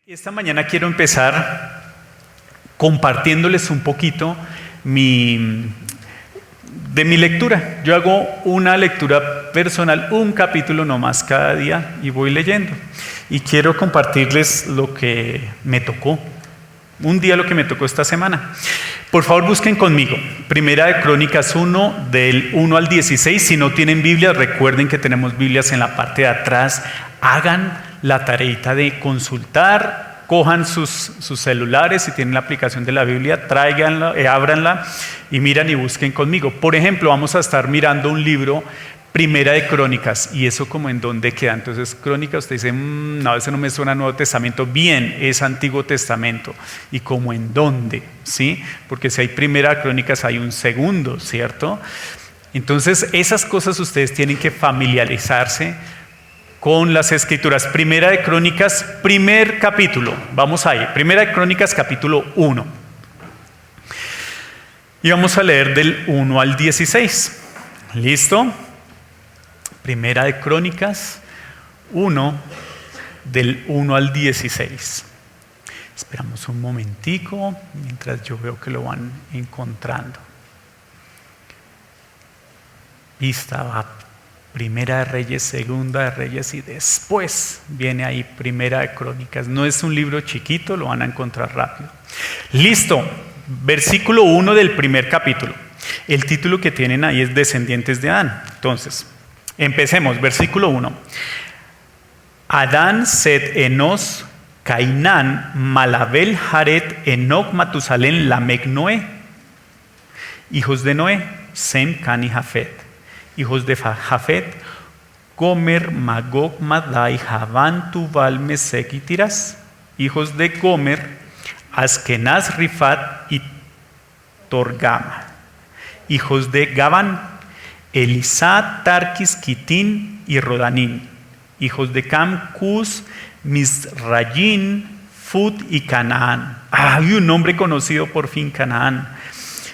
Esta mañana quiero empezar compartiéndoles un poquito de mi lectura. Yo hago una lectura personal, un capítulo nomás cada día y voy leyendo. Y quiero compartirles lo que me tocó, un día lo que me tocó esta semana. Por favor, busquen conmigo. Primera de Crónicas 1, del 1 al 16. Si no tienen Biblias, recuerden que tenemos Biblias en la parte de atrás. Hagan la tareita de consultar, cojan sus celulares, si tienen la aplicación de la Biblia, tráiganla, ábranla y miran y busquen conmigo. Por ejemplo, vamos a estar mirando un libro, Primera de Crónicas, y eso como en dónde queda. Entonces, Crónicas, usted dice, no, eso no me suena a Nuevo Testamento. Bien, es Antiguo Testamento. ¿Y como en dónde? ¿Sí? Porque si hay Primera de Crónicas, hay un segundo, ¿cierto? Entonces, esas cosas ustedes tienen que familiarizarse con las Escrituras. Primera de Crónicas, primer capítulo. Vamos ahí. Primera de Crónicas, capítulo 1. Y vamos a leer del 1 al 16. ¿Listo? Primera de Crónicas 1, del 1 al 16. Esperamos un momentico mientras yo veo que lo van encontrando. Vista va Primera de Reyes, Segunda de Reyes y después viene ahí Primera de Crónicas. No es un libro chiquito, lo van a encontrar rápido. Listo, versículo 1 del primer capítulo. El título que tienen ahí es Descendientes de Adán. Entonces, empecemos, versículo 1. Adán, Set, Enos, Cainán, Malabel, Jared, Enoc, Matusalén, Lamec, Noé. Hijos de Noé, Sem, Can y Jafet. Hijos de Jafet, Gomer, Magog, Madai, Javán, Tubal, Mesec y Tiras. Hijos de Gomer, Askenaz, Rifat y Torgama. Hijos de Gabán, Elisá, Tarquis, Quitín y Rodanín. Hijos de Cam, Cus, Misrayín, Fut y Canaán. Hay un nombre conocido por fin, Canaán.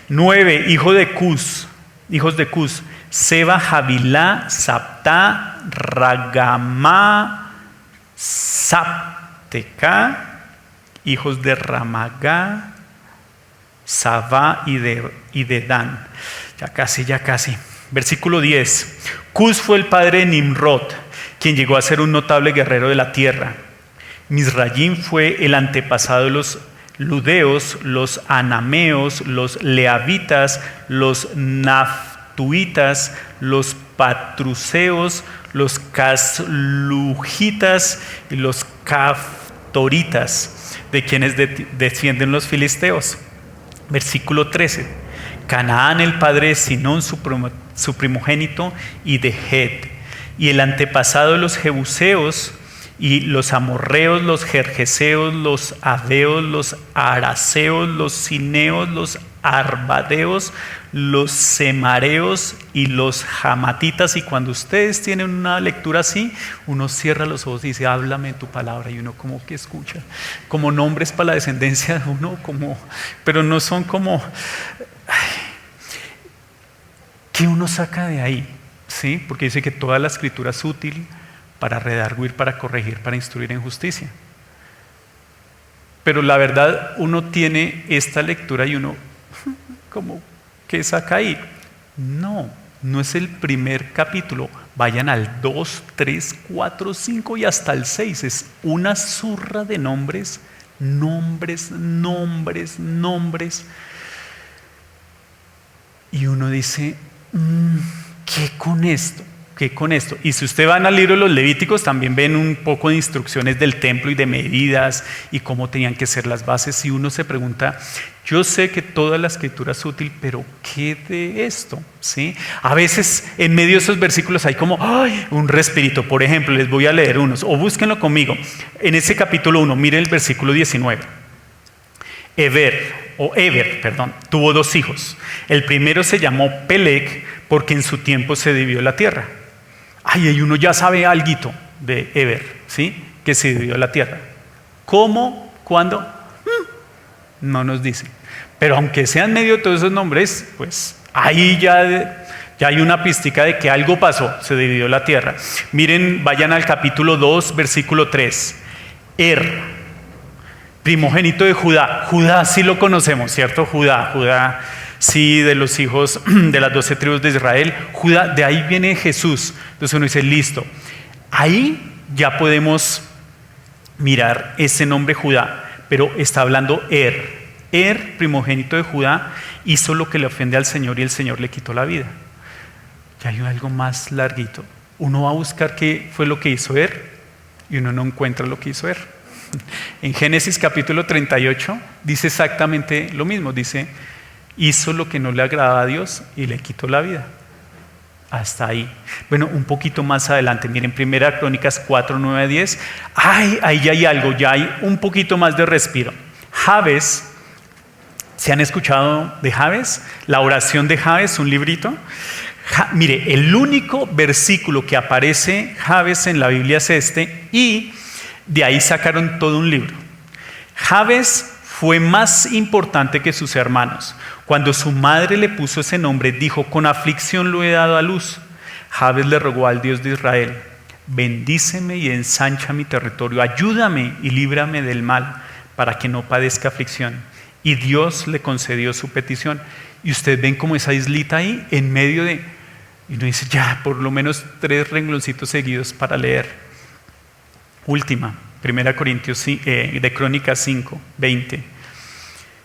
9, hijos de Cus, Seba, Javilá, Saptá, Ragamá, Sapteca. Hijos de Ramagá, Sabá y de Dan. Ya casi. Versículo 10. Cus fue el padre de Nimrod, quien llegó a ser un notable guerrero de la tierra. Misrayim fue el antepasado de los ludeos, los anameos, los leavitas, los naftuitas, los patruseos, los caslujitas y los caftoritas, de quienes descienden los filisteos. Versículo 13. Canaán, el padre de Sinón, su primogénito, y de Het, y el antepasado de los jebuseos, y los amorreos, los gergeseos, los aveos, los araseos, los cineos, los arbadeos, los semareos y los jamatitas. Y cuando ustedes tienen una lectura así, uno cierra los ojos y dice, háblame tu palabra, y uno como que escucha, como nombres para la descendencia de uno, pero no son como, ¿qué uno saca de ahí? ¿Sí? Porque dice que toda la escritura es útil para redarguir, para corregir, para instruir en justicia. Pero la verdad, uno tiene esta lectura y uno, ¿cómo? ¿Qué saca ahí? No es el primer capítulo. Vayan al 2, 3, 4, 5 y hasta el 6. Es una zurra de nombres. Y uno dice, ¿qué con esto? Y si usted van al libro de los Levíticos, también ven un poco de instrucciones del templo y de medidas y cómo tenían que ser las bases. Y uno se pregunta, yo sé que toda la escritura es útil, pero ¿qué de esto? ¿Sí? A veces en medio de esos versículos hay como un respirito. Por ejemplo, les voy a leer unos, o búsquenlo conmigo. En ese capítulo 1, miren el versículo 19. Eber tuvo 2 hijos. El primero se llamó Peleg, porque en su tiempo se dividió la tierra. Y uno ya sabe alguito de Eber, ¿sí? Que se dividió la tierra. ¿Cómo? ¿Cuándo? No nos dice. Pero aunque sean medio de todos esos nombres, pues ahí ya hay una pistica de que algo pasó, se dividió la tierra. Miren, vayan al capítulo 2, versículo 3. Primogénito de Judá. Judá sí lo conocemos, ¿cierto? Judá sí, de los hijos de las 12 tribus de Israel. Judá, de ahí viene Jesús. Entonces uno dice, listo. Ahí ya podemos mirar ese nombre Judá, pero está hablando primogénito de Judá, hizo lo que le ofende al Señor y el Señor le quitó la vida. Ya hay algo más larguito. Uno va a buscar qué fue lo que hizo y uno no encuentra lo que hizo En Génesis capítulo 38 dice exactamente lo mismo. Dice, hizo lo que no le agradaba a Dios y le quitó la vida. Hasta ahí. Bueno, un poquito más adelante, miren, 1 Crónicas 4, 9, 10. Ahí ya hay algo, ya hay un poquito más de respiro. Jabes, ¿se han escuchado de Jabes? La oración de Jabes, un librito. Mire, el único versículo que aparece Jabes en la Biblia es este, y de ahí sacaron todo un libro. Jabes fue más importante que sus hermanos. Cuando su madre le puso ese nombre, dijo, con aflicción lo he dado a luz. Jabes le rogó al Dios de Israel, bendíceme y ensancha mi territorio, ayúdame y líbrame del mal, para que no padezca aflicción. Y Dios le concedió su petición. Y ustedes ven como esa islita ahí, en medio de... Y uno dice, ya, por lo menos 3 rengloncitos seguidos para leer. Última, 1 Corintios de Crónicas 5, 20.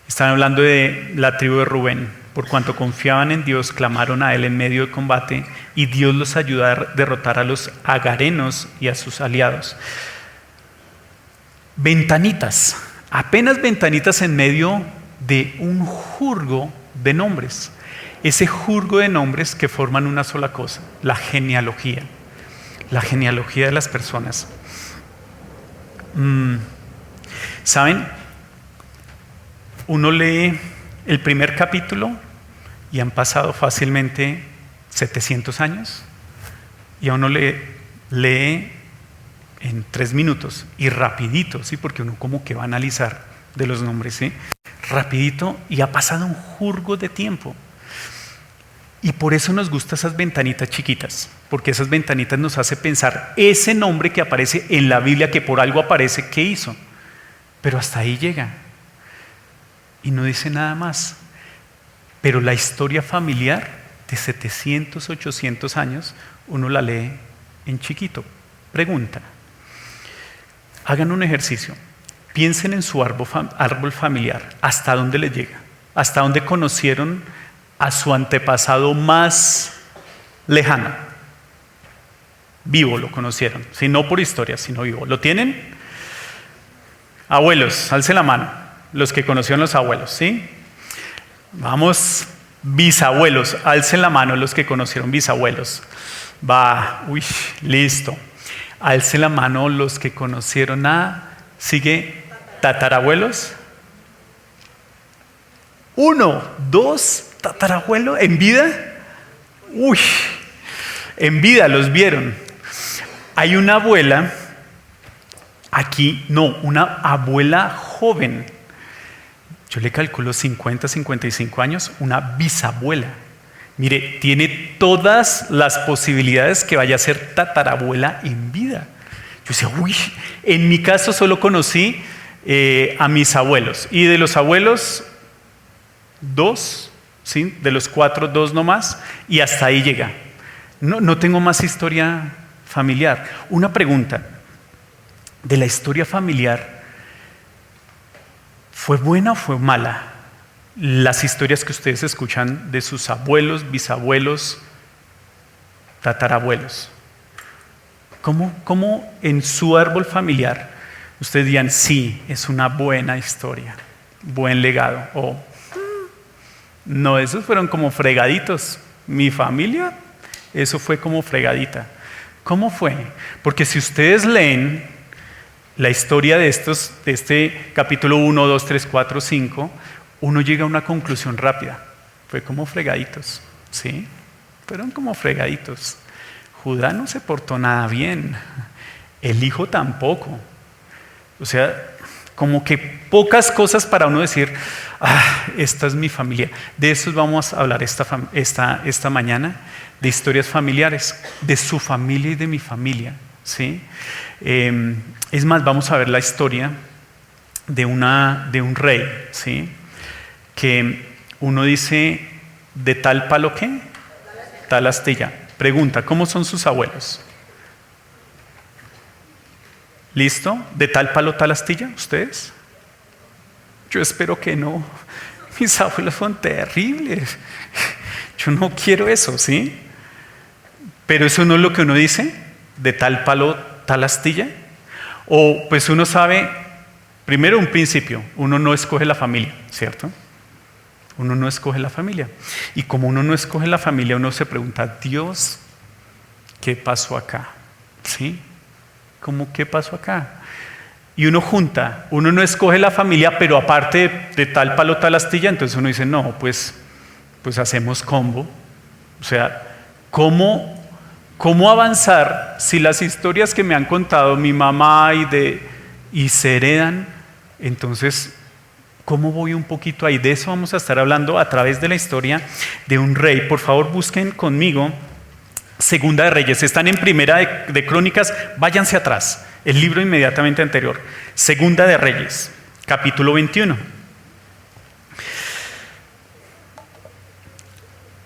Están hablando de la tribu de Rubén. Por cuanto confiaban en Dios, clamaron a Él en medio de combate, y Dios los ayudó a derrotar a los agarenos y a sus aliados. Ventanitas, apenas ventanitas en medio de un jurgo de nombres. Ese jurgo de nombres que forman una sola cosa, la genealogía de las personas. ¿Saben? Uno lee el primer capítulo y han pasado fácilmente 700 años, y a uno lee en 3 minutos y rapidito, ¿sí? Porque uno como que va a analizar de los nombres, ¿sí? Rapidito, y ha pasado un jurgo de tiempo. Y por eso nos gustan esas ventanitas chiquitas, porque esas ventanitas nos hace pensar ese nombre que aparece en la Biblia, que por algo aparece, ¿qué hizo? Pero hasta ahí llega y no dice nada más. Pero la historia familiar de 700, 800 años, uno la lee en chiquito. Pregunta, hagan un ejercicio, piensen en su árbol familiar, ¿hasta dónde les llega? ¿Hasta dónde conocieron a su antepasado más lejano? Vivo lo conocieron, si no por historia, sino vivo. ¿Lo tienen? Abuelos, alcen la mano, los que conocieron los abuelos, ¿sí? Vamos, bisabuelos, alcen la mano los que conocieron bisabuelos. Listo. Alcen la mano los que conocieron sigue, tatarabuelos. 1, 2, tatarabuelo, ¿en vida? En vida los vieron. Hay una abuela, una abuela joven. Yo le calculo 50, 55 años, una bisabuela. Mire, tiene todas las posibilidades que vaya a ser tatarabuela en vida. Yo decía, en mi caso solo conocí a mis abuelos. Y de los abuelos, 2, ¿sí? De los 4, 2 nomás. Y hasta ahí llega. No tengo más historia familiar. Una pregunta. ¿De la historia familiar fue buena o fue mala? Las historias que ustedes escuchan de sus abuelos, bisabuelos, tatarabuelos. ¿Cómo en su árbol familiar ustedes dirían, sí, es una buena historia, buen legado? O no, esos fueron como fregaditos. Mi familia, eso fue como fregadita. ¿Cómo fue? Porque si ustedes leen la historia de este capítulo 1, 2, 3, 4, 5, uno llega a una conclusión rápida. Fue como fregaditos, ¿sí? Fueron como fregaditos. Judá no se portó nada bien. El hijo tampoco. O sea, como que pocas cosas para uno decir, esta es mi familia. De eso vamos a hablar esta mañana, de historias familiares, de su familia y de mi familia, ¿sí? Es más, vamos a ver la historia de un rey, ¿sí? Que uno dice, ¿de tal palo qué? Tal astilla. Pregunta, ¿cómo son sus abuelos? ¿Listo? ¿De tal palo tal astilla? ¿Ustedes? Yo espero que no. Mis abuelos son terribles. Yo no quiero eso, ¿sí? Pero eso no es lo que uno dice, de tal palo tal astilla. O pues uno sabe, primero un principio, uno no escoge la familia, ¿cierto? Uno no escoge la familia. Y como uno no escoge la familia, uno se pregunta, Dios, ¿qué pasó acá? ¿Sí? ¿Cómo qué pasó acá? Y uno junta, uno no escoge la familia, pero aparte de tal palo, tal astilla, entonces uno dice, no, pues hacemos combo. O sea, ¿cómo avanzar si las historias que me han contado mi mamá y se heredan? Entonces, ¿cómo voy un poquito ahí? De eso vamos a estar hablando a través de la historia de un rey. Por favor, busquen conmigo Segunda de Reyes. Están en Primera de Crónicas, váyanse atrás, el libro inmediatamente anterior. Segunda de Reyes, capítulo 21.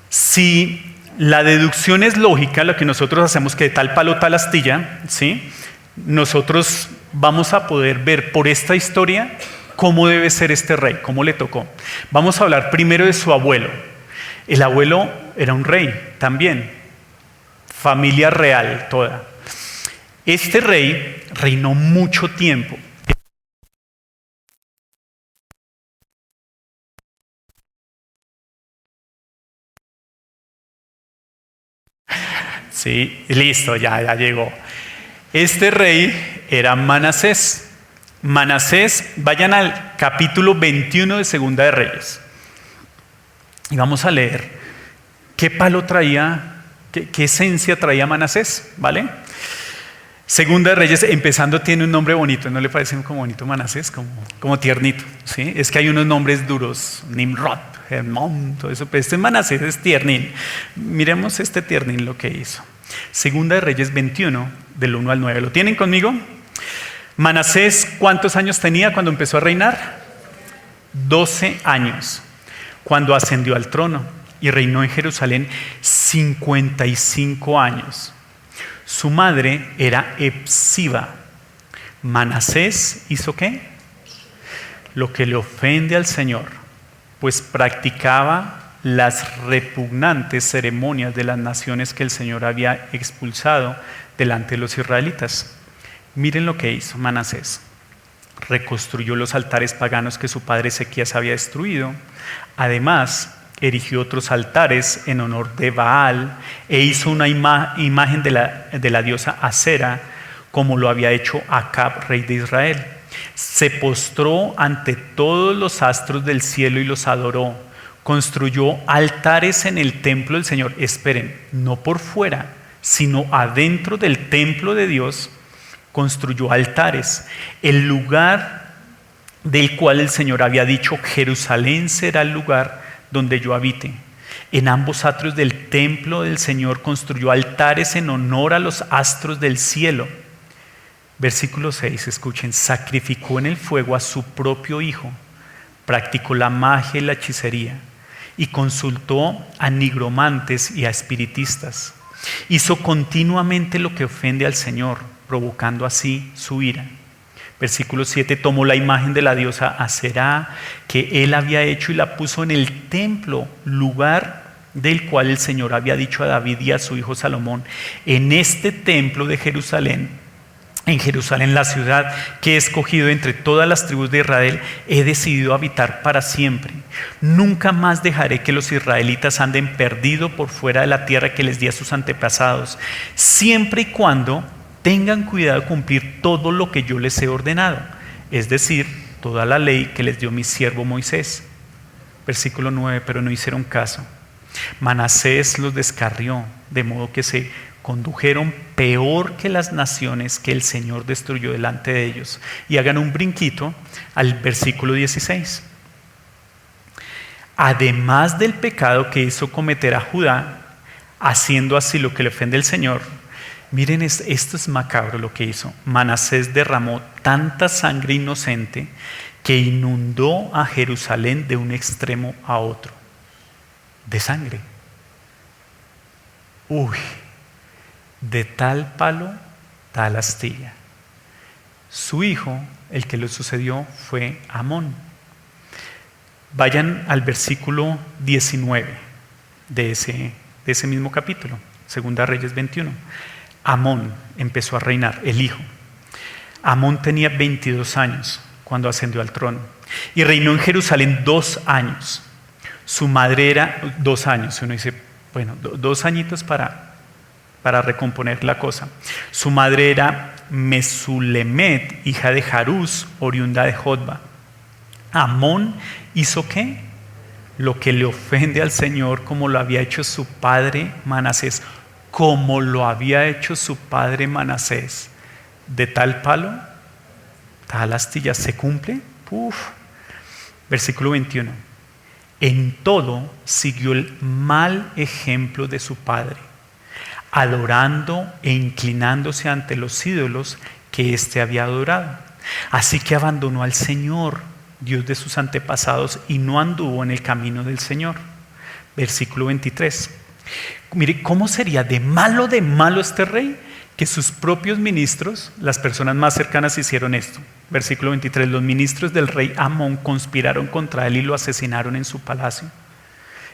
Si la deducción es lógica, lo que nosotros hacemos que de tal palo tal astilla, ¿sí? Nosotros vamos a poder ver por esta historia cómo debe ser este rey, cómo le tocó. Vamos a hablar primero de su abuelo. El abuelo era un rey también, familia real toda. Este rey reinó mucho tiempo. Sí, listo, ya llegó. Este rey era Manasés. Manasés, vayan al capítulo 21 de Segunda de Reyes. Y vamos a leer qué palo traía, qué esencia traía Manasés, ¿vale? Segunda de Reyes, empezando, tiene un nombre bonito, ¿no le parece como bonito Manasés? Como tiernito, ¿sí? Es que hay unos nombres duros, Nimrod, Hermón, todo eso, pero este Manasés es tiernín. Miremos este tiernín lo que hizo. Segunda de Reyes 21, del 1 al 9. ¿Lo tienen conmigo? Manasés, ¿cuántos años tenía cuando empezó a reinar? 12 años, cuando ascendió al trono y reinó en Jerusalén 55 años. Su madre era Hepsiba. Manasés hizo ¿qué? Lo que le ofende al Señor, pues practicaba las repugnantes ceremonias de las naciones que el Señor había expulsado delante de los israelitas. Miren lo que hizo Manasés. Reconstruyó los altares paganos que su padre Ezequías había destruido. Además, erigió otros altares en honor de Baal e hizo una imagen de la diosa Acera, como lo había hecho Acab, rey de Israel. Se postró ante todos los astros del cielo y los adoró. Construyó altares en el templo del Señor. Esperen, no por fuera, sino adentro del templo de Dios. Construyó altares. El lugar del cual el Señor había dicho, Jerusalén será el lugar donde yo habite. En ambos atrios del templo del Señor construyó altares en honor a los astros del cielo. Versículo 6, escuchen. Sacrificó en el fuego a su propio hijo, practicó la magia y la hechicería, y consultó a nigromantes y a espiritistas. Hizo continuamente lo que ofende al Señor, provocando así su ira. Versículo 7, tomó la imagen de la diosa Aserá que él había hecho y la puso en el templo, lugar del cual el Señor había dicho a David y a su hijo Salomón: en este templo de Jerusalén, en Jerusalén, la ciudad que he escogido entre todas las tribus de Israel, he decidido habitar para siempre. Nunca más dejaré que los israelitas anden perdidos por fuera de la tierra que les di a sus antepasados, siempre y cuando tengan cuidado de cumplir todo lo que yo les he ordenado, es decir, toda la ley que les dio mi siervo Moisés. Versículo 9, pero no hicieron caso. Manasés los descarrió, de modo que se condujeron peor que las naciones que el Señor destruyó delante de ellos. Y hagan un brinquito al versículo 16. Además del pecado que hizo cometer a Judá, haciendo así lo que le ofende al Señor, Miren, esto es macabro lo que hizo. Manasés derramó tanta sangre inocente que inundó a Jerusalén de un extremo a otro. De sangre. Uy, de tal palo, tal astilla. Su hijo, el que lo sucedió, fue Amón. Vayan al versículo 19 de ese mismo capítulo, Segunda Reyes 21. Amón empezó a reinar, el hijo. Amón tenía 22 años cuando ascendió al trono y reinó en Jerusalén 2 años. Su madre era 2 años. Uno dice, bueno, 2 añitos para recomponer la cosa. Su madre era Mesulemet, hija de Jarús, oriunda de Jotba. Amón hizo ¿qué? Lo que le ofende al Señor, como lo había hecho su padre Manasés. Como lo había hecho su padre Manasés. De tal palo, tal astilla. ¿Se cumple? Versículo 21. En todo siguió el mal ejemplo de su padre, adorando e inclinándose ante los ídolos que éste había adorado. Así que abandonó al Señor, Dios de sus antepasados, y no anduvo en el camino del Señor. Versículo 23. Mire, ¿cómo sería de malo este rey? Que sus propios ministros, las personas más cercanas, hicieron esto. Versículo 23. Los ministros del rey Amón conspiraron contra él y lo asesinaron en su palacio.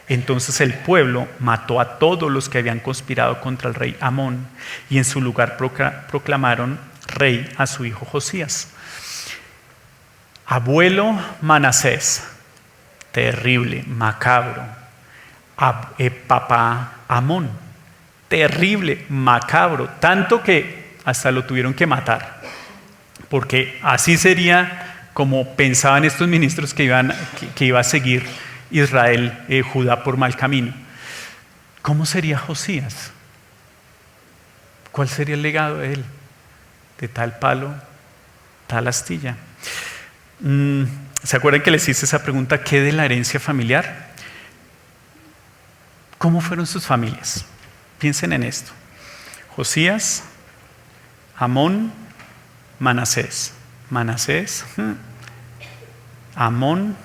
Entonces el pueblo mató a todos los que habían conspirado contra el rey Amón y en su lugar proclamaron rey a su hijo Josías. Abuelo Manasés, terrible, macabro. Papá Amón, terrible, macabro, tanto que hasta lo tuvieron que matar, porque así sería como pensaban estos ministros que iba a seguir Israel, Judá por mal camino. ¿Cómo sería Josías? ¿Cuál sería el legado de él? De tal palo, tal astilla. ¿Se acuerdan que les hice esa pregunta? ¿Qué de la herencia familiar? ¿Cómo fueron sus familias? Piensen en esto. Josías, Amón, Manasés. Manasés, Amón,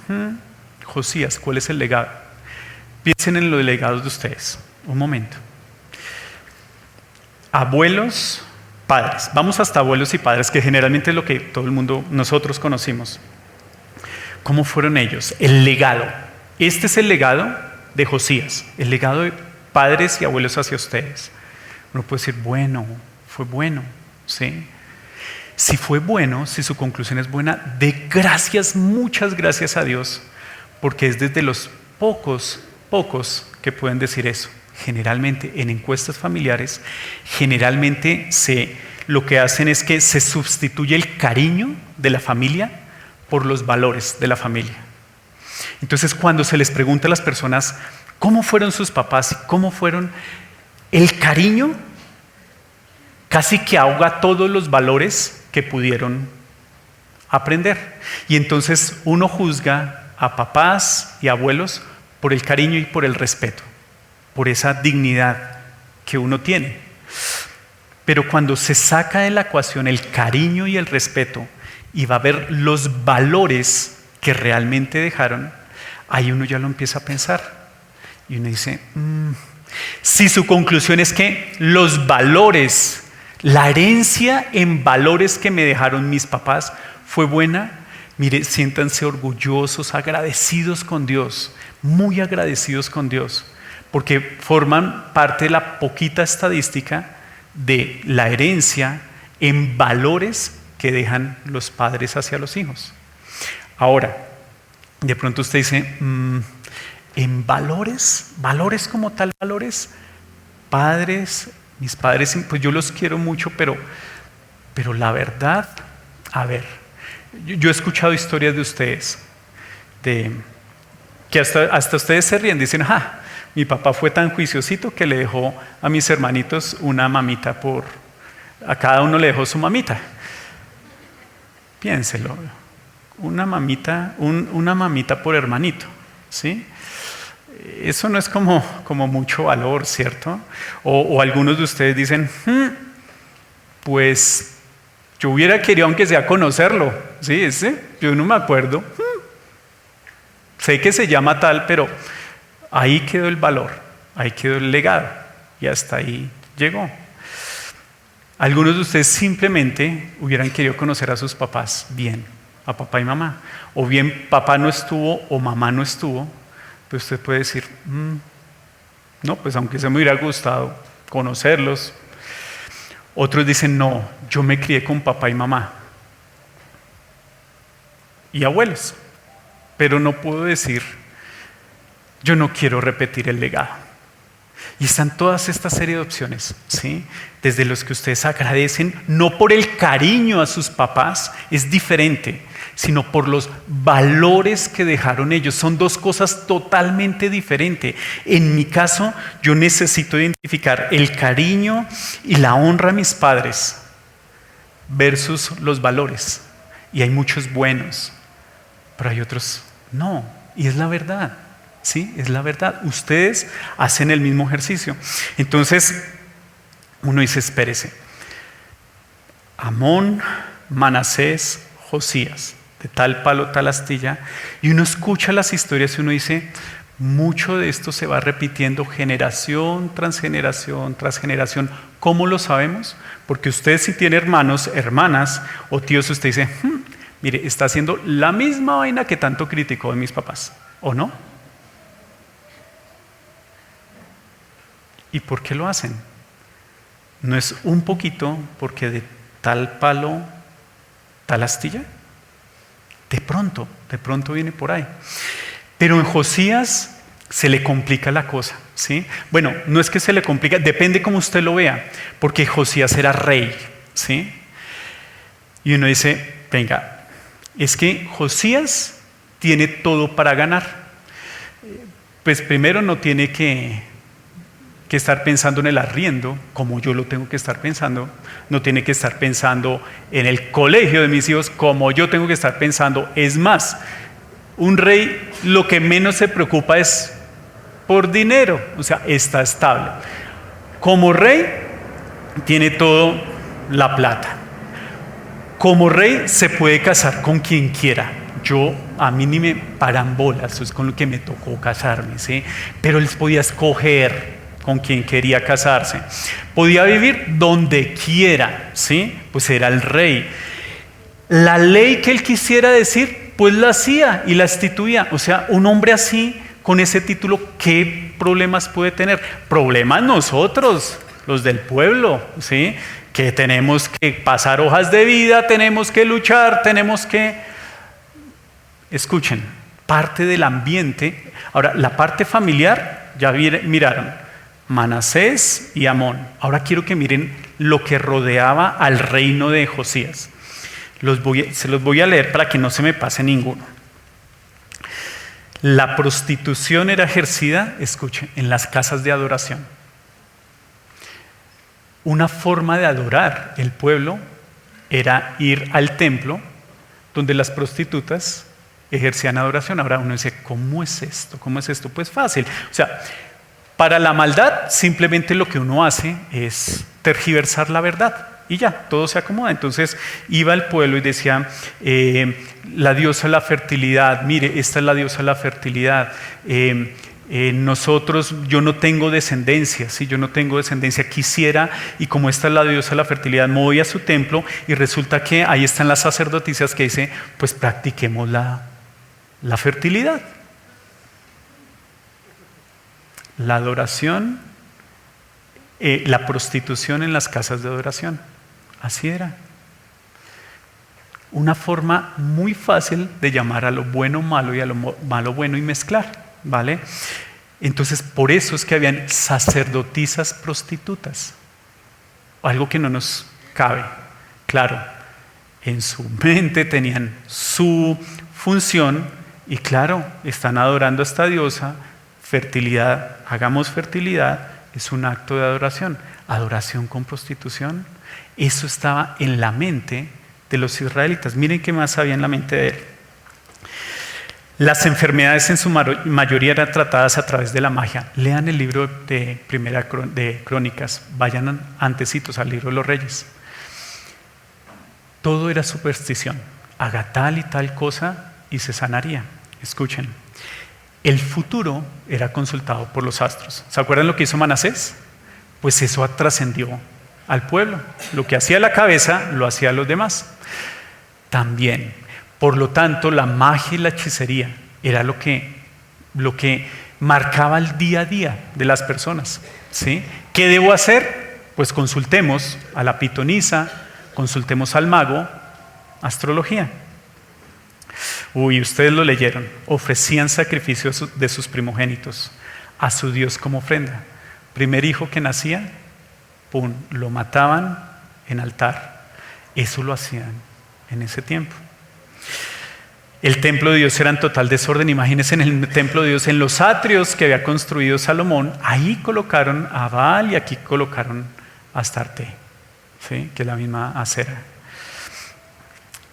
Josías. ¿Cuál es el legado? Piensen en los legados de ustedes. Un momento. Abuelos, padres. Vamos hasta abuelos y padres, que generalmente es lo que todo el mundo, nosotros conocimos. ¿Cómo fueron ellos? El legado. Este es el legado de Josías, el legado de padres y abuelos hacia ustedes. Uno puede decir, bueno, fue bueno, ¿sí? Si fue bueno, si su conclusión es buena, de gracias, muchas gracias a Dios, porque es desde los pocos que pueden decir eso. Generalmente en encuestas familiares, generalmente lo que hacen es que se sustituye el cariño de la familia por los valores de la familia. Entonces, cuando se les pregunta a las personas cómo fueron sus papás, cómo fueron, el cariño casi que ahoga todos los valores que pudieron aprender. Y entonces uno juzga a papás y abuelos por el cariño y por el respeto, por esa dignidad que uno tiene. Pero cuando se saca de la ecuación el cariño y el respeto y va a ver los valores que realmente dejaron, ahí uno ya lo empieza a pensar. Y uno dice, si su conclusión es que los valores, la herencia en valores que me dejaron mis papás fue buena, mire, siéntanse orgullosos, agradecidos con Dios, muy agradecidos con Dios, porque forman parte de la poquita estadística de la herencia en valores que dejan los padres hacia los hijos. Ahora, de pronto usted dice, en valores como tal, valores, padres, mis padres, pues yo los quiero mucho, pero la verdad, a ver, yo he escuchado historias de ustedes, que hasta ustedes se ríen, dicen, mi papá fue tan juiciosito que le dejó a mis hermanitos una mamita a cada uno le dejó su mamita. Piénselo. Una mamita por hermanito, ¿sí? Eso no es como mucho valor, ¿cierto? O algunos de ustedes dicen, Pues yo hubiera querido aunque sea conocerlo, ¿sí? Yo no me acuerdo. Sé que se llama tal, pero ahí quedó el valor, ahí quedó el legado y hasta ahí llegó. Algunos de ustedes simplemente hubieran querido conocer a sus papás bien, a papá y mamá. O bien papá no estuvo o mamá no estuvo, pues usted puede decir, no, pues aunque se me hubiera gustado conocerlos. Otros dicen, no, yo me crié con papá y mamá y abuelos, pero no puedo decir, yo no quiero repetir el legado. Y están todas esta serie de opciones, ¿sí? Desde los que ustedes agradecen, no por el cariño a sus papás, es diferente, sino por los valores que dejaron ellos. Son dos cosas totalmente diferentes. En mi caso, yo necesito identificar el cariño y la honra a mis padres versus los valores. Y hay muchos buenos, pero hay otros no. Y es la verdad. Sí, es la verdad. Ustedes hacen el mismo ejercicio. Entonces, uno dice, espérese. Amón, Manasés, Josías, de tal palo, tal astilla. Y uno escucha las historias y uno dice, mucho de esto se va repitiendo generación tras generación tras generación. ¿Cómo lo sabemos? Porque usted si tiene hermanos, hermanas o tíos, usted dice, mire, está haciendo la misma vaina que tanto criticó de mis papás, ¿o no? ¿Y por qué lo hacen? ¿No es un poquito porque de tal palo, tal astilla? De pronto viene por ahí. Pero en Josías se le complica la cosa, ¿sí? Bueno, no es que se le complica, depende cómo usted lo vea, porque Josías era rey, ¿sí? Y uno dice, venga, es que Josías tiene todo para ganar. Pues primero no tiene que estar pensando en el arriendo, como yo lo tengo que estar pensando. No tiene que estar pensando en el colegio de mis hijos, como yo tengo que estar pensando. Es más, un rey lo que menos se preocupa es por dinero, o sea, está estable. Como rey, tiene todo la plata. Como rey, se puede casar con quien quiera. A mí ni me paran bolas, eso es con lo que me tocó casarme, ¿sí? Pero él podía escoger con quien quería casarse. Podía vivir donde quiera, ¿sí? Pues era el rey. La ley que él quisiera decir, pues la hacía y la instituía. O sea, un hombre así, con ese título, ¿qué problemas puede tener? Problemas nosotros, los del pueblo, ¿sí? Que tenemos que pasar hojas de vida, tenemos que luchar, tenemos que... Escuchen, parte del ambiente. Ahora, la parte familiar, ya miraron. Manasés y Amón. Ahora quiero que miren lo que rodeaba al reino de Josías. Se los voy a leer para que no se me pase ninguno. La prostitución era ejercida, escuchen, en las casas de adoración. Una forma de adorar el pueblo era ir al templo donde las prostitutas ejercían adoración. Ahora uno dice, ¿cómo es esto? ¿Cómo es esto? Pues fácil. O sea, para la maldad, simplemente lo que uno hace es tergiversar la verdad y ya, todo se acomoda. Entonces iba el pueblo y decía, la diosa de la fertilidad, mire, esta es la diosa de la fertilidad. Yo no tengo descendencia, ¿sí? Yo no tengo descendencia, quisiera, y como esta es la diosa de la fertilidad, me voy a su templo y resulta que ahí están las sacerdotisas que dicen, pues practiquemos la fertilidad. La adoración, la prostitución en las casas de adoración. Así era. Una forma muy fácil de llamar a lo bueno malo y a lo malo bueno y mezclar, ¿vale? Entonces, por eso es que habían sacerdotisas prostitutas. Algo que no nos cabe. Claro, en su mente tenían su función y claro, están adorando a esta diosa. Fertilidad, hagamos fertilidad, es un acto de adoración. Adoración con prostitución, eso estaba en la mente de los israelitas. Miren qué más había en la mente de él. Las enfermedades en su mayoría eran tratadas a través de la magia. Lean el libro de Primera de Crónicas, vayan antecitos al libro de los Reyes. Todo era superstición. Haga tal y tal cosa y se sanaría. Escuchen, el futuro era consultado por los astros. ¿Se acuerdan lo que hizo Manasés? Pues eso trascendió al pueblo. Lo que hacía la cabeza lo hacía los demás también. Por lo tanto, la magia y la hechicería era lo que marcaba el día a día de las personas, ¿sí? ¿Qué debo hacer? Pues consultemos a la pitonisa, consultemos al mago, astrología. Ustedes lo leyeron. Ofrecían sacrificios de sus primogénitos a su Dios como ofrenda. Primer hijo que nacía, ¡pum!, lo mataban en altar. Eso lo hacían en ese tiempo. El templo de Dios era en total desorden. Imagínense, en el templo de Dios, en los atrios que había construido Salomón, ahí colocaron a Baal y aquí colocaron a Astarte, ¿sí?, que es la misma Acera.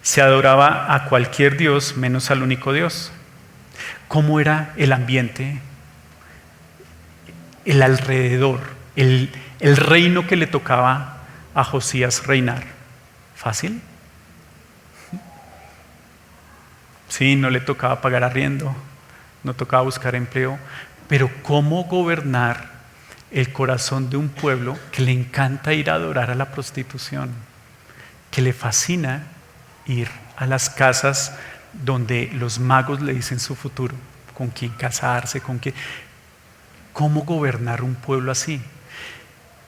Se adoraba a cualquier Dios menos al único Dios. ¿Cómo era el ambiente? El alrededor, el reino que le tocaba a Josías reinar. ¿Fácil? Sí, no le tocaba pagar arriendo, no tocaba buscar empleo, pero ¿cómo gobernar el corazón de un pueblo que le encanta ir a adorar a la prostitución, que le fascina ir a las casas donde los magos le dicen su futuro, con quién casarse, con quién? ¿Cómo gobernar un pueblo así?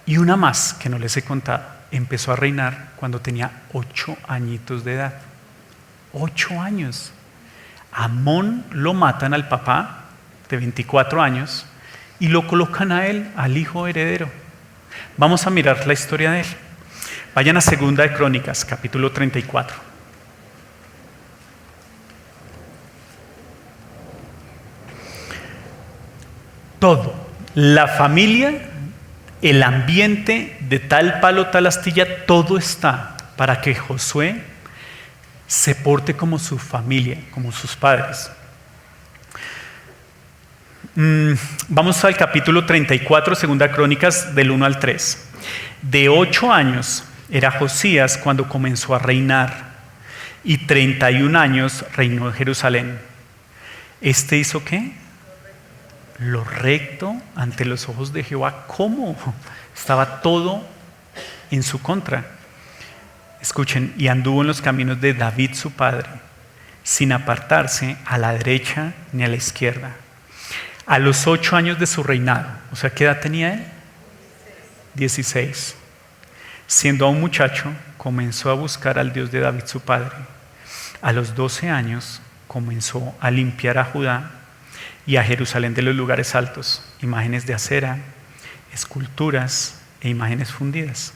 Y una más que no les he contado, empezó a reinar cuando tenía 8 añitos de edad. 8 años. Amón lo matan al papá de 24 años y lo colocan a él, al hijo heredero. Vamos a mirar la historia de él. Vayan a Segunda de Crónicas, capítulo 34. Todo, la familia, el ambiente de tal palo, tal astilla, todo está para que Josué se porte como su familia, como sus padres. Vamos al capítulo 34, Segunda Crónicas, del 1 al 3. De 8 años era Josías cuando comenzó a reinar, y 31 años reinó en Jerusalén. ¿Este hizo qué? Lo recto ante los ojos de Jehová. ¿Cómo? Estaba todo en su contra. Escuchen, y anduvo en los caminos de David su padre, sin apartarse a la derecha ni a la izquierda. A los 8 años de su reinado, o sea, ¿qué edad tenía él? 16. Siendo aún muchacho, comenzó a buscar al Dios de David su padre. A los 12 años comenzó a limpiar a Judá y a Jerusalén de los lugares altos, imágenes de acera, esculturas e imágenes fundidas.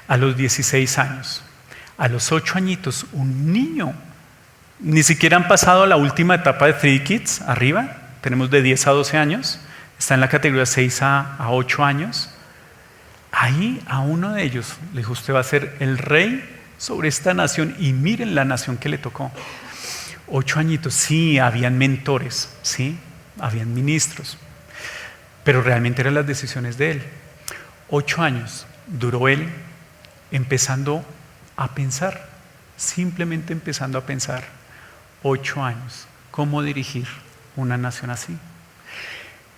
A los 16 años, a los 8 añitos, un niño, ni siquiera han pasado la última etapa de Three Kids, arriba, tenemos de 10 a 12 años, está en la categoría 6 a 8 años. Ahí a uno de ellos le dijo: usted va a ser el rey sobre esta nación, y miren la nación que le tocó. 8 añitos, sí, habían mentores, sí, habían ministros, pero realmente eran las decisiones de él. 8 años duró él empezando a pensar, simplemente empezando a pensar. 8 años, ¿cómo dirigir una nación así?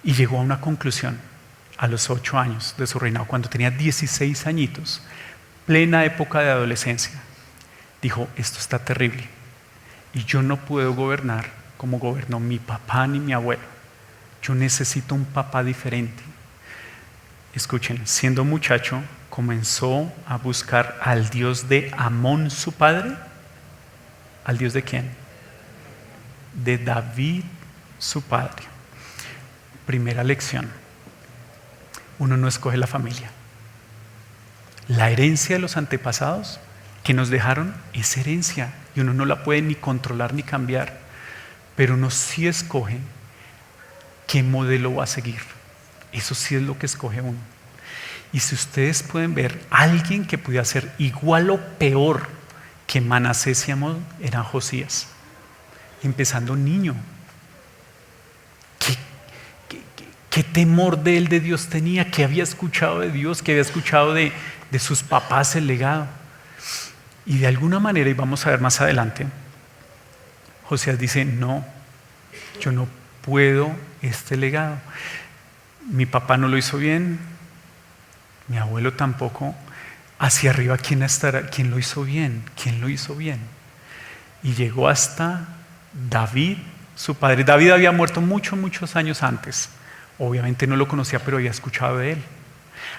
Y llegó a una conclusión a los 8 años de su reinado, cuando tenía 16 añitos, plena época de adolescencia. Dijo: esto está terrible y yo no puedo gobernar como gobernó mi papá ni mi abuelo. Yo necesito un papá diferente. Escuchen, siendo muchacho, comenzó a buscar al Dios de Amón, su padre. ¿Al Dios de quién? De David, su padre. Primera lección: uno no escoge la familia. La herencia de los antepasados que nos dejaron es herencia y uno no la puede ni controlar ni cambiar, pero uno sí escoge qué modelo va a seguir. Eso sí es lo que escoge uno. Y si ustedes pueden ver, alguien que pudiera ser igual o peor que Manasés y Amón era Josías, empezando niño. ¿Qué temor de él de Dios tenía? ¿Qué había escuchado de Dios? ¿Qué había escuchado de de sus papás el legado. Y de alguna manera, y vamos a ver más adelante, Josías dice, no, yo no puedo este legado. Mi papá no lo hizo bien, mi abuelo tampoco. Hacia arriba, ¿quién estará? ¿Quién lo hizo bien? ¿Quién lo hizo bien? Y llegó hasta David, su padre. David había muerto muchos años antes. Obviamente no lo conocía, pero había escuchado de él.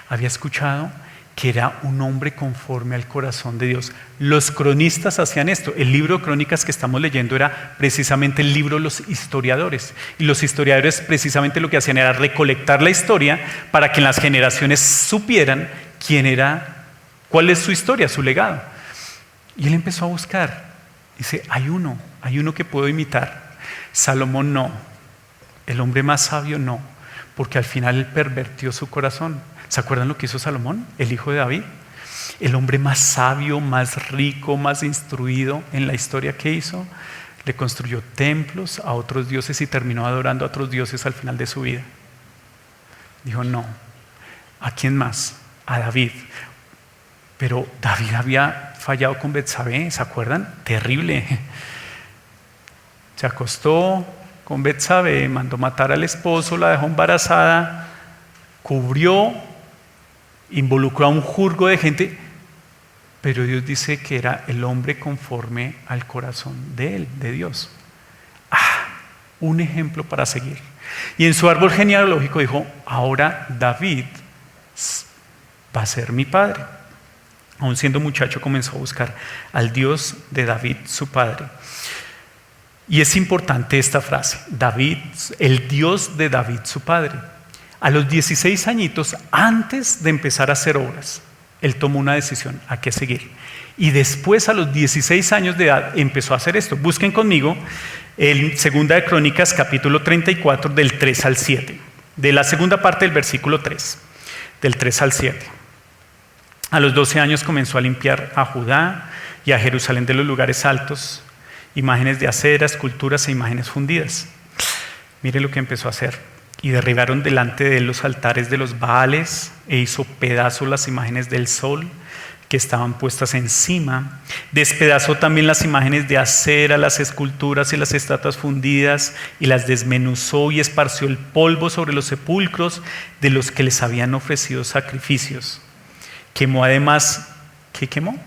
Había escuchado que era un hombre conforme al corazón de Dios. Los cronistas hacían esto. El libro de Crónicas que estamos leyendo era precisamente el libro de los historiadores. Y los historiadores precisamente lo que hacían era recolectar la historia para que en las generaciones supieran quién era, cuál es su historia, su legado. Y él empezó a buscar. Dice, hay uno que puedo imitar. Salomón no. El hombre más sabio no. Porque al final él pervertió su corazón. ¿Se acuerdan lo que hizo Salomón, el hijo de David? El hombre más sabio, más rico, más instruido en la historia que hizo, le construyó templos a otros dioses y terminó adorando a otros dioses al final de su vida. Dijo, no, ¿a quién más? A David. Pero David había fallado con Betsabé, ¿se acuerdan? Terrible. Se acostó con Betsabé, mandó matar al esposo, la dejó embarazada, cubrió, involucró a un jurgo de gente, pero Dios dice que era el hombre conforme al corazón de él, de Dios. Un ejemplo para seguir. Y en su árbol genealógico dijo, ahora David va a ser mi padre. Aún siendo muchacho comenzó a buscar al Dios de David, su padre. Y es importante esta frase, David, el Dios de David, su padre. A los 16 añitos, antes de empezar a hacer obras, él tomó una decisión, a qué seguir. Y después, a los 16 años de edad, empezó a hacer esto. Busquen conmigo en Segunda de Crónicas, capítulo 34, del 3 al 7. De la segunda parte del versículo 3, del 3 al 7. A los 12 años comenzó a limpiar a Judá y a Jerusalén de los lugares altos, imágenes de acera, esculturas e imágenes fundidas. Mire lo que empezó a hacer. Y derribaron delante de él los altares de los Baales e hizo pedazos las imágenes del sol que estaban puestas encima. Despedazó también las imágenes de acera, las esculturas y las estatuas fundidas y las desmenuzó y esparció el polvo sobre los sepulcros de los que les habían ofrecido sacrificios. Quemó además, ¿qué quemó?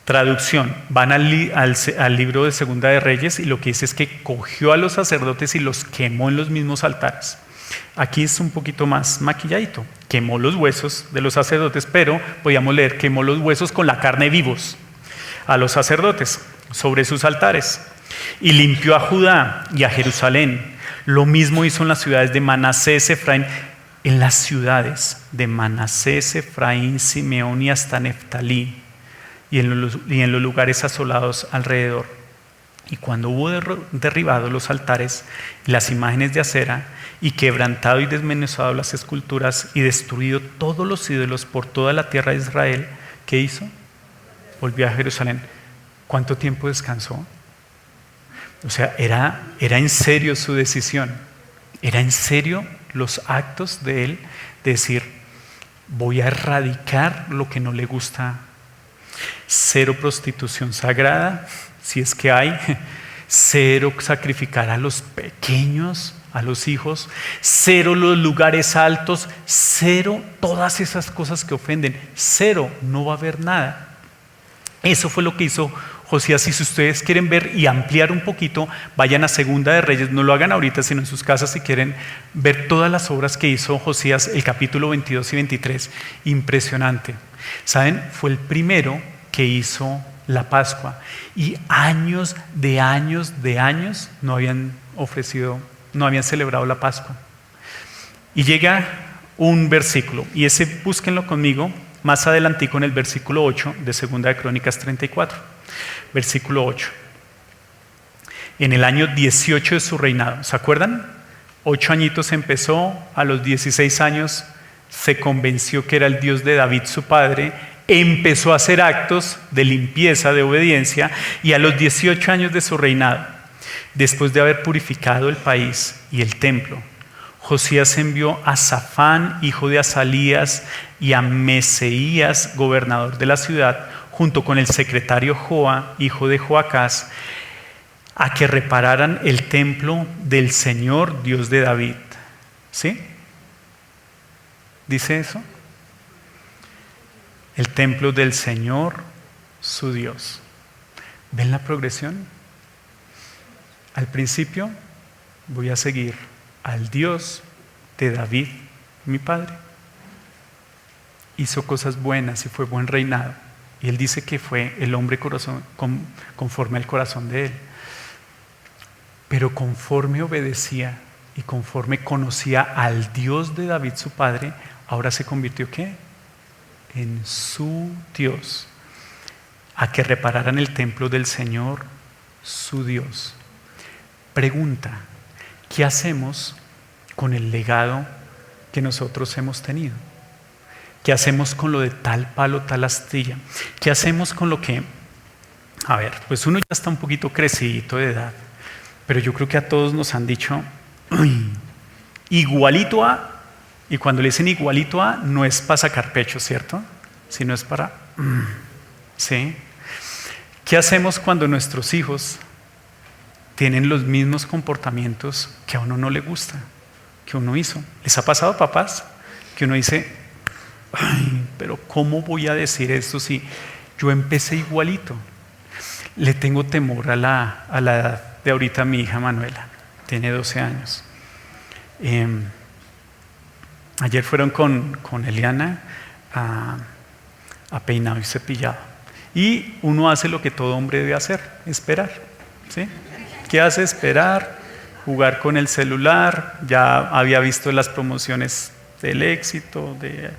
Traducción, van al libro de Segunda de Reyes y lo que dice es que cogió a los sacerdotes y los quemó en los mismos altares. Aquí es un poquito más maquilladito. Quemó los huesos de los sacerdotes, pero podíamos leer quemó los huesos con la carne vivos a los sacerdotes sobre sus altares. Y limpió a Judá y a Jerusalén. Lo mismo hizo en las ciudades de Manasés, Efraín. En las ciudades de Manasés, Efraín, Simeón y hasta Neftalí. Y en los lugares asolados alrededor. Y cuando hubo derribado los altares y las imágenes de acera, y quebrantado y desmenuzado las esculturas, y destruido todos los ídolos por toda la tierra de Israel, ¿qué hizo? Volvió a Jerusalén. ¿Cuánto tiempo descansó? O sea, era en serio su decisión. Era en serio los actos de él de decir, voy a erradicar lo que no le gusta. Cero prostitución sagrada, si es que hay. Cero sacrificar a los pequeños, a los hijos. Cero los lugares altos. Cero todas esas cosas que ofenden. Cero, no va a haber nada. Eso fue lo que hizo Josías. Y si ustedes quieren ver y ampliar un poquito, vayan a Segunda de Reyes. No lo hagan ahorita, sino en sus casas si quieren ver todas las obras que hizo Josías, el capítulo 22 y 23. Impresionante. ¿Saben? Fue el primero que hizo la Pascua. Y años no habían celebrado la Pascua. Y llega un versículo, y ese búsquenlo conmigo, más adelantico en el versículo 8 de Segunda de Crónicas 34. Versículo 8. En el año 18 de su reinado, ¿se acuerdan? 8 añitos empezó, a los 16 años se convenció que era el Dios de David su padre, empezó a hacer actos de limpieza, de obediencia, y a los 18 años de su reinado, después de haber purificado el país y el templo, Josías envió a Safán, hijo de Azalías, y a Meseías, gobernador de la ciudad, junto con el secretario Joa, hijo de Joacás, a que repararan el templo del Señor, Dios de David. ¿Sí? ¿Dice eso? El templo del Señor, su Dios. ¿Ven la progresión? Al principio voy a seguir al Dios de David, mi padre. Hizo cosas buenas y fue buen reinado. Y él dice que fue el hombre conforme al corazón de él. Pero conforme obedecía y conforme conocía al Dios de David, su padre, ahora se convirtió ¿qué? En su Dios. A que repararan el templo del Señor, su Dios. Pregunta, ¿qué hacemos con el legado que nosotros hemos tenido? ¿Qué hacemos con lo de tal palo, tal astilla? ¿Qué hacemos con lo que, a ver, pues uno ya está un poquito crecidito de edad, pero yo creo que a todos nos han dicho, igualito a, y cuando le dicen igualito a, no es para sacar pecho, ¿cierto? Sino es para, ¿sí? ¿Qué hacemos cuando nuestros hijos tienen los mismos comportamientos que a uno no le gusta, que uno hizo? ¿Les ha pasado, papás? Que uno dice, ay, pero ¿cómo voy a decir esto si yo empecé igualito? Le tengo temor a la edad de ahorita mi hija Manuela, tiene 12 años. Ayer fueron con Eliana a peinado y cepillado. Y uno hace lo que todo hombre debe hacer, esperar. ¿Sí? ¿Qué hace? Esperar, jugar con el celular. Ya había visto las promociones del éxito, de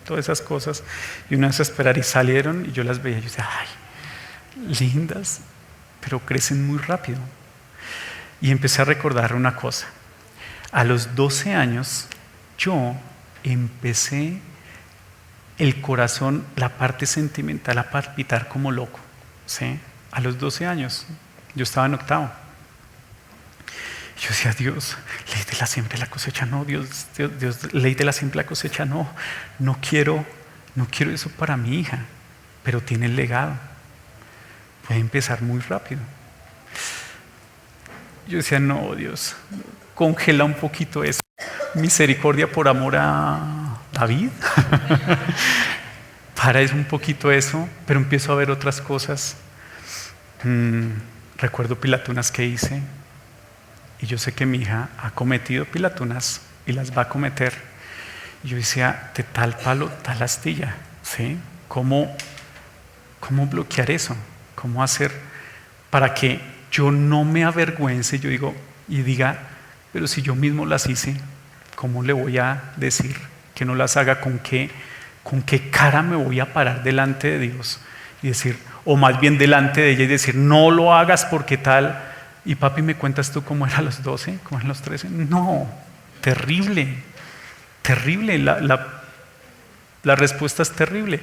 todas esas cosas. Y uno hace esperar y salieron y yo las veía y yo decía, ay, lindas, pero crecen muy rápido. Y empecé a recordar una cosa. A los 12 años yo empecé el corazón, la parte sentimental, a palpitar como loco. ¿Sí? A los 12 años, yo estaba en octavo. Yo decía, Dios, ley de la siembra y la cosecha, no, Dios, ley de la siembra y la cosecha, no quiero eso para mi hija, pero tiene el legado. Puede empezar muy rápido. Yo decía, no, Dios, congela un poquito eso. Misericordia por amor a David. Para eso un poquito eso, pero empiezo a ver otras cosas. Recuerdo pilatunas que hice y yo sé que mi hija ha cometido pilatunas y las va a cometer. Y yo decía, de tal palo, tal astilla. ¿Sí? ¿Cómo bloquear eso? ¿Cómo hacer para que yo no me avergüence y diga, pero si yo mismo las hice, ¿cómo le voy a decir que no las haga? ¿Con qué cara me voy a parar delante de Dios? Y decir, o más bien delante de ella y decir, no lo hagas porque tal. Y papi, ¿me cuentas tú cómo era a los 12? ¿Cómo eran los 13? No, terrible, terrible. La respuesta es terrible.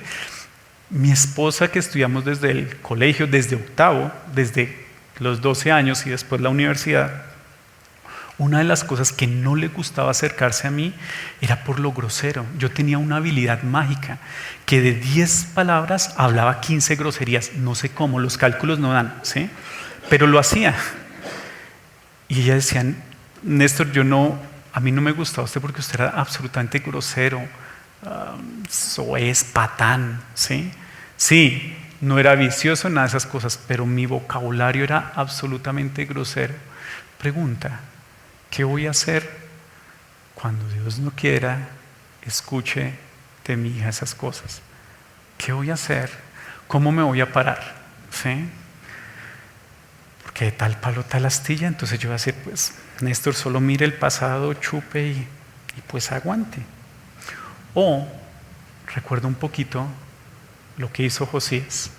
Mi esposa, que estudiamos desde el colegio, desde octavo, desde los 12 años y después la universidad, una de las cosas que no le gustaba acercarse a mí era por lo grosero. Yo tenía una habilidad mágica que de 10 palabras hablaba 15 groserías. No sé cómo, los cálculos no dan, ¿sí? Pero lo hacía. Y ella decía, Néstor, a mí no me gustaba usted porque usted era absolutamente grosero, soez, patán, ¿sí? Sí, no era vicioso, nada de esas cosas, pero mi vocabulario era absolutamente grosero. Pregunta, ¿qué voy a hacer cuando Dios no quiera escuche de mi hija esas cosas? ¿Qué voy a hacer? ¿Cómo me voy a parar? ¿Sí? Porque de tal palo, tal astilla. Entonces yo voy a decir, pues, Néstor, solo mire el pasado, chupe y pues aguante. O recuerdo un poquito lo que hizo Josías.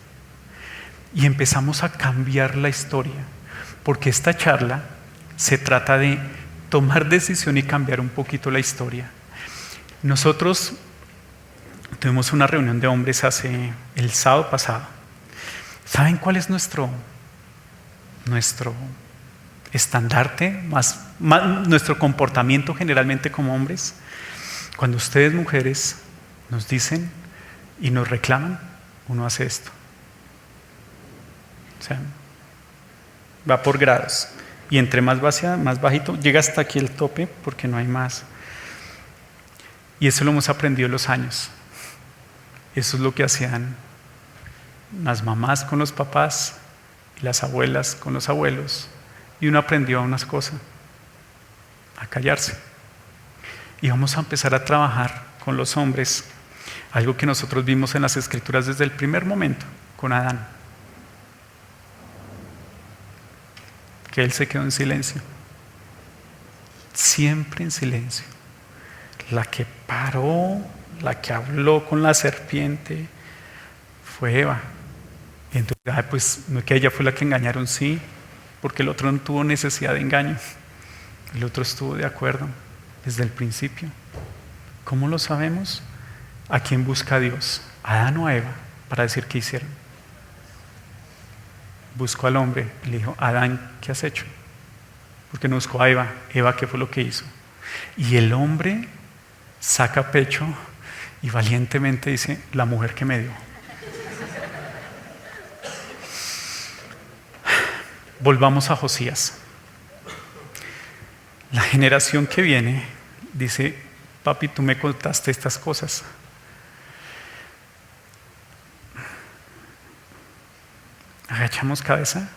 Y empezamos a cambiar la historia. Porque esta charla se trata de tomar decisión y cambiar un poquito la historia. Nosotros tuvimos una reunión de hombres el sábado pasado. ¿Saben cuál es nuestro estandarte, nuestro comportamiento generalmente como hombres, cuando ustedes mujeres nos dicen y nos reclaman, uno hace esto. O sea, va por grados. Y entre más bajito, llega hasta aquí el tope porque no hay más. Y eso lo hemos aprendido en los años. Eso es lo que hacían las mamás con los papás y las abuelas con los abuelos. Y uno aprendió unas cosas, a callarse. Y vamos a empezar a trabajar con los hombres, algo que nosotros vimos en las Escrituras desde el primer momento, con Adán. Que él se quedó en silencio. Siempre en silencio. La que paró, la que habló con la serpiente, fue Eva. Y entonces, pues no es que ella fue la que engañaron, sí, porque el otro no tuvo necesidad de engaño. El otro estuvo de acuerdo desde el principio. ¿Cómo lo sabemos? ¿A quién busca a Dios? ¿A Adán o a Eva? Para decir qué hicieron. Buscó al hombre y le dijo: Adán, ¿qué has hecho? Porque no buscó a Eva. Eva, ¿qué fue lo que hizo? Y el hombre saca pecho y valientemente dice: la mujer que me dio. Volvamos a Josías. La generación que viene dice: papi, tú me contaste estas cosas. Agachamos cabeza.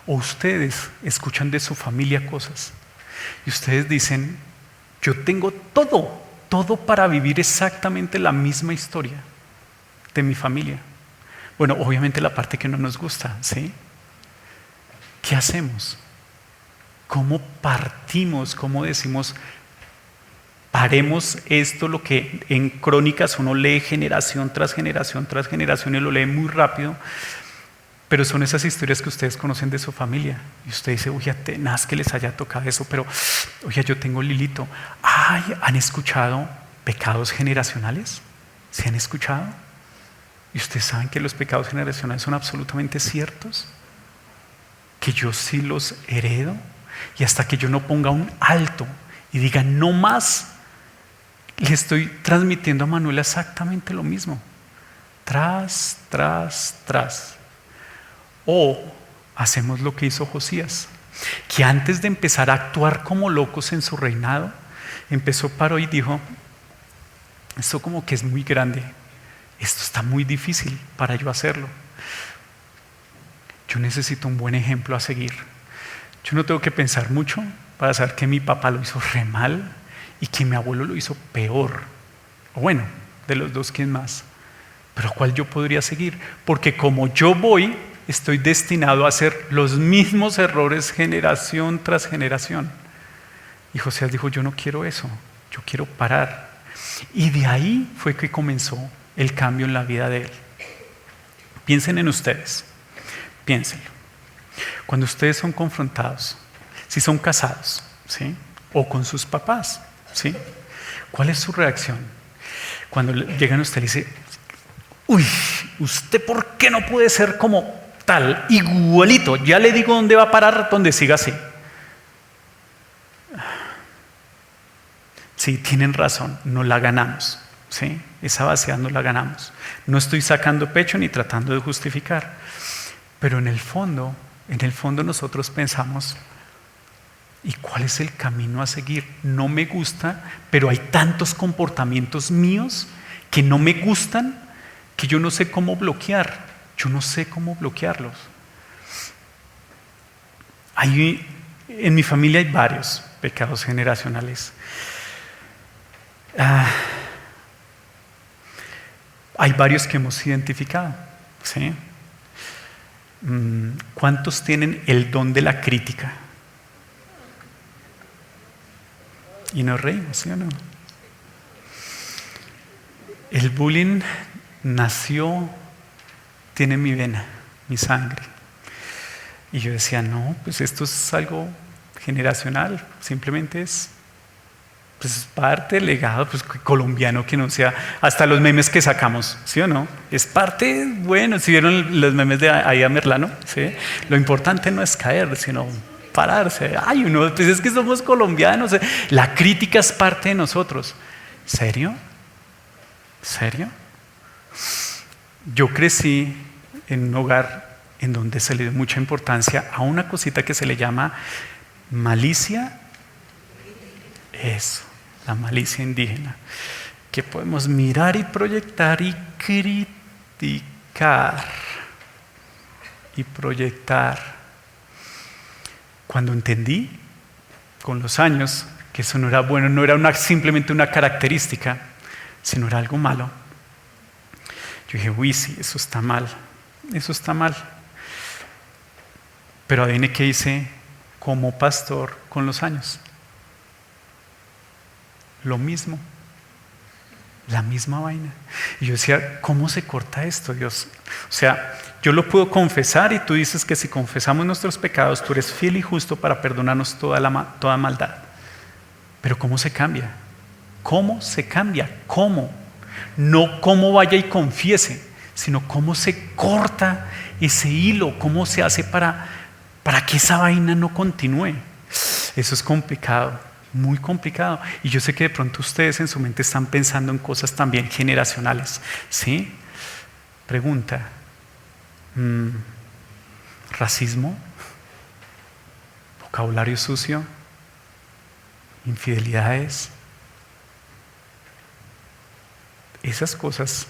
O ustedes escuchan de su familia cosas y ustedes dicen: yo tengo todo para vivir exactamente la misma historia de mi familia. Bueno, obviamente la parte que no nos gusta, ¿sí? ¿Qué hacemos? ¿Cómo partimos? ¿Cómo decimos: paremos esto? Lo que en Crónicas uno lee generación tras generación tras generación y lo lee muy rápido, pero son esas historias que ustedes conocen de su familia y usted dice: oye, tenaz que les haya tocado eso, pero oye, yo tengo Lilito. Ay, ¿han escuchado pecados generacionales? ¿Se han escuchado? ¿Y ustedes saben que los pecados generacionales son absolutamente ciertos? Que yo sí los heredo, y hasta que yo no ponga un alto y diga no más, le estoy transmitiendo a Manuela exactamente lo mismo, tras. O hacemos lo que hizo Josías, que antes de empezar a actuar como locos en su reinado, paró y dijo: esto como que es muy grande, esto está muy difícil para yo hacerlo. Yo necesito un buen ejemplo a seguir. Yo no tengo que pensar mucho para saber que mi papá lo hizo re mal y que mi abuelo lo hizo peor. O bueno, de los dos, ¿quién más? Pero ¿cuál yo podría seguir? Porque como yo voy, estoy destinado a hacer los mismos errores generación tras generación. Y Josías dijo: yo no quiero eso, yo quiero parar. Y de ahí fue que comenzó el cambio en la vida de él. Piensen en ustedes. Piénsenlo. Cuando ustedes son confrontados, si son casados, ¿sí? O con sus papás, ¿sí? ¿Cuál es su reacción? Cuando llegan a usted y le dice: uy, ¿usted por qué no puede ser como tal, igualito? Ya le digo dónde va a parar, donde siga así. Sí, tienen razón, no la ganamos, ¿sí? Esa vaciedad no la ganamos. No estoy sacando pecho ni tratando de justificar. Pero en el fondo nosotros pensamos: ¿y cuál es el camino a seguir? No me gusta, pero hay tantos comportamientos míos que no me gustan que yo no sé cómo bloquear. Yo no sé cómo bloquearlos. En mi familia hay varios pecados generacionales. Hay varios que hemos identificado, ¿sí? ¿Cuántos tienen el don de la crítica? Y nos reímos, ¿sí o no? El bullying nació, tiene mi vena, mi sangre. Y yo decía: no, pues esto es algo generacional, simplemente es pues parte del legado pues, colombiano, que no sea, hasta los memes que sacamos, ¿sí o no? Es parte, bueno, si vieron los memes de Aida Merlano, ¿sí? Lo importante no es caer, sino pararse. Ay, uno, pues es que somos colombianos. La crítica es parte de nosotros. ¿Serio? ¿Serio? Yo crecí en un hogar en donde se le dio mucha importancia a una cosita que se le llama malicia. Eso, la malicia indígena. Que podemos mirar y proyectar y criticar. Y proyectar. Cuando entendí con los años que eso no era bueno, no era simplemente una característica, sino era algo malo, yo dije, uy, sí, eso está mal, eso está mal. Pero adivine qué hice como pastor con los años. Lo mismo, la misma vaina. Y yo decía, ¿cómo se corta esto, Dios? O sea, yo lo puedo confesar y tú dices que si confesamos nuestros pecados, tú eres fiel y justo para perdonarnos toda maldad. Pero ¿cómo se cambia? ¿Cómo se cambia? ¿Cómo? No cómo vaya y confiese, sino cómo se corta ese hilo, cómo se hace para que esa vaina no continúe. Eso es complicado, muy complicado. Y yo sé que de pronto ustedes en su mente están pensando en cosas también generacionales, ¿sí? Pregunta, ¿racismo? ¿Vocabulario sucio? ¿Infidelidades? Esas cosas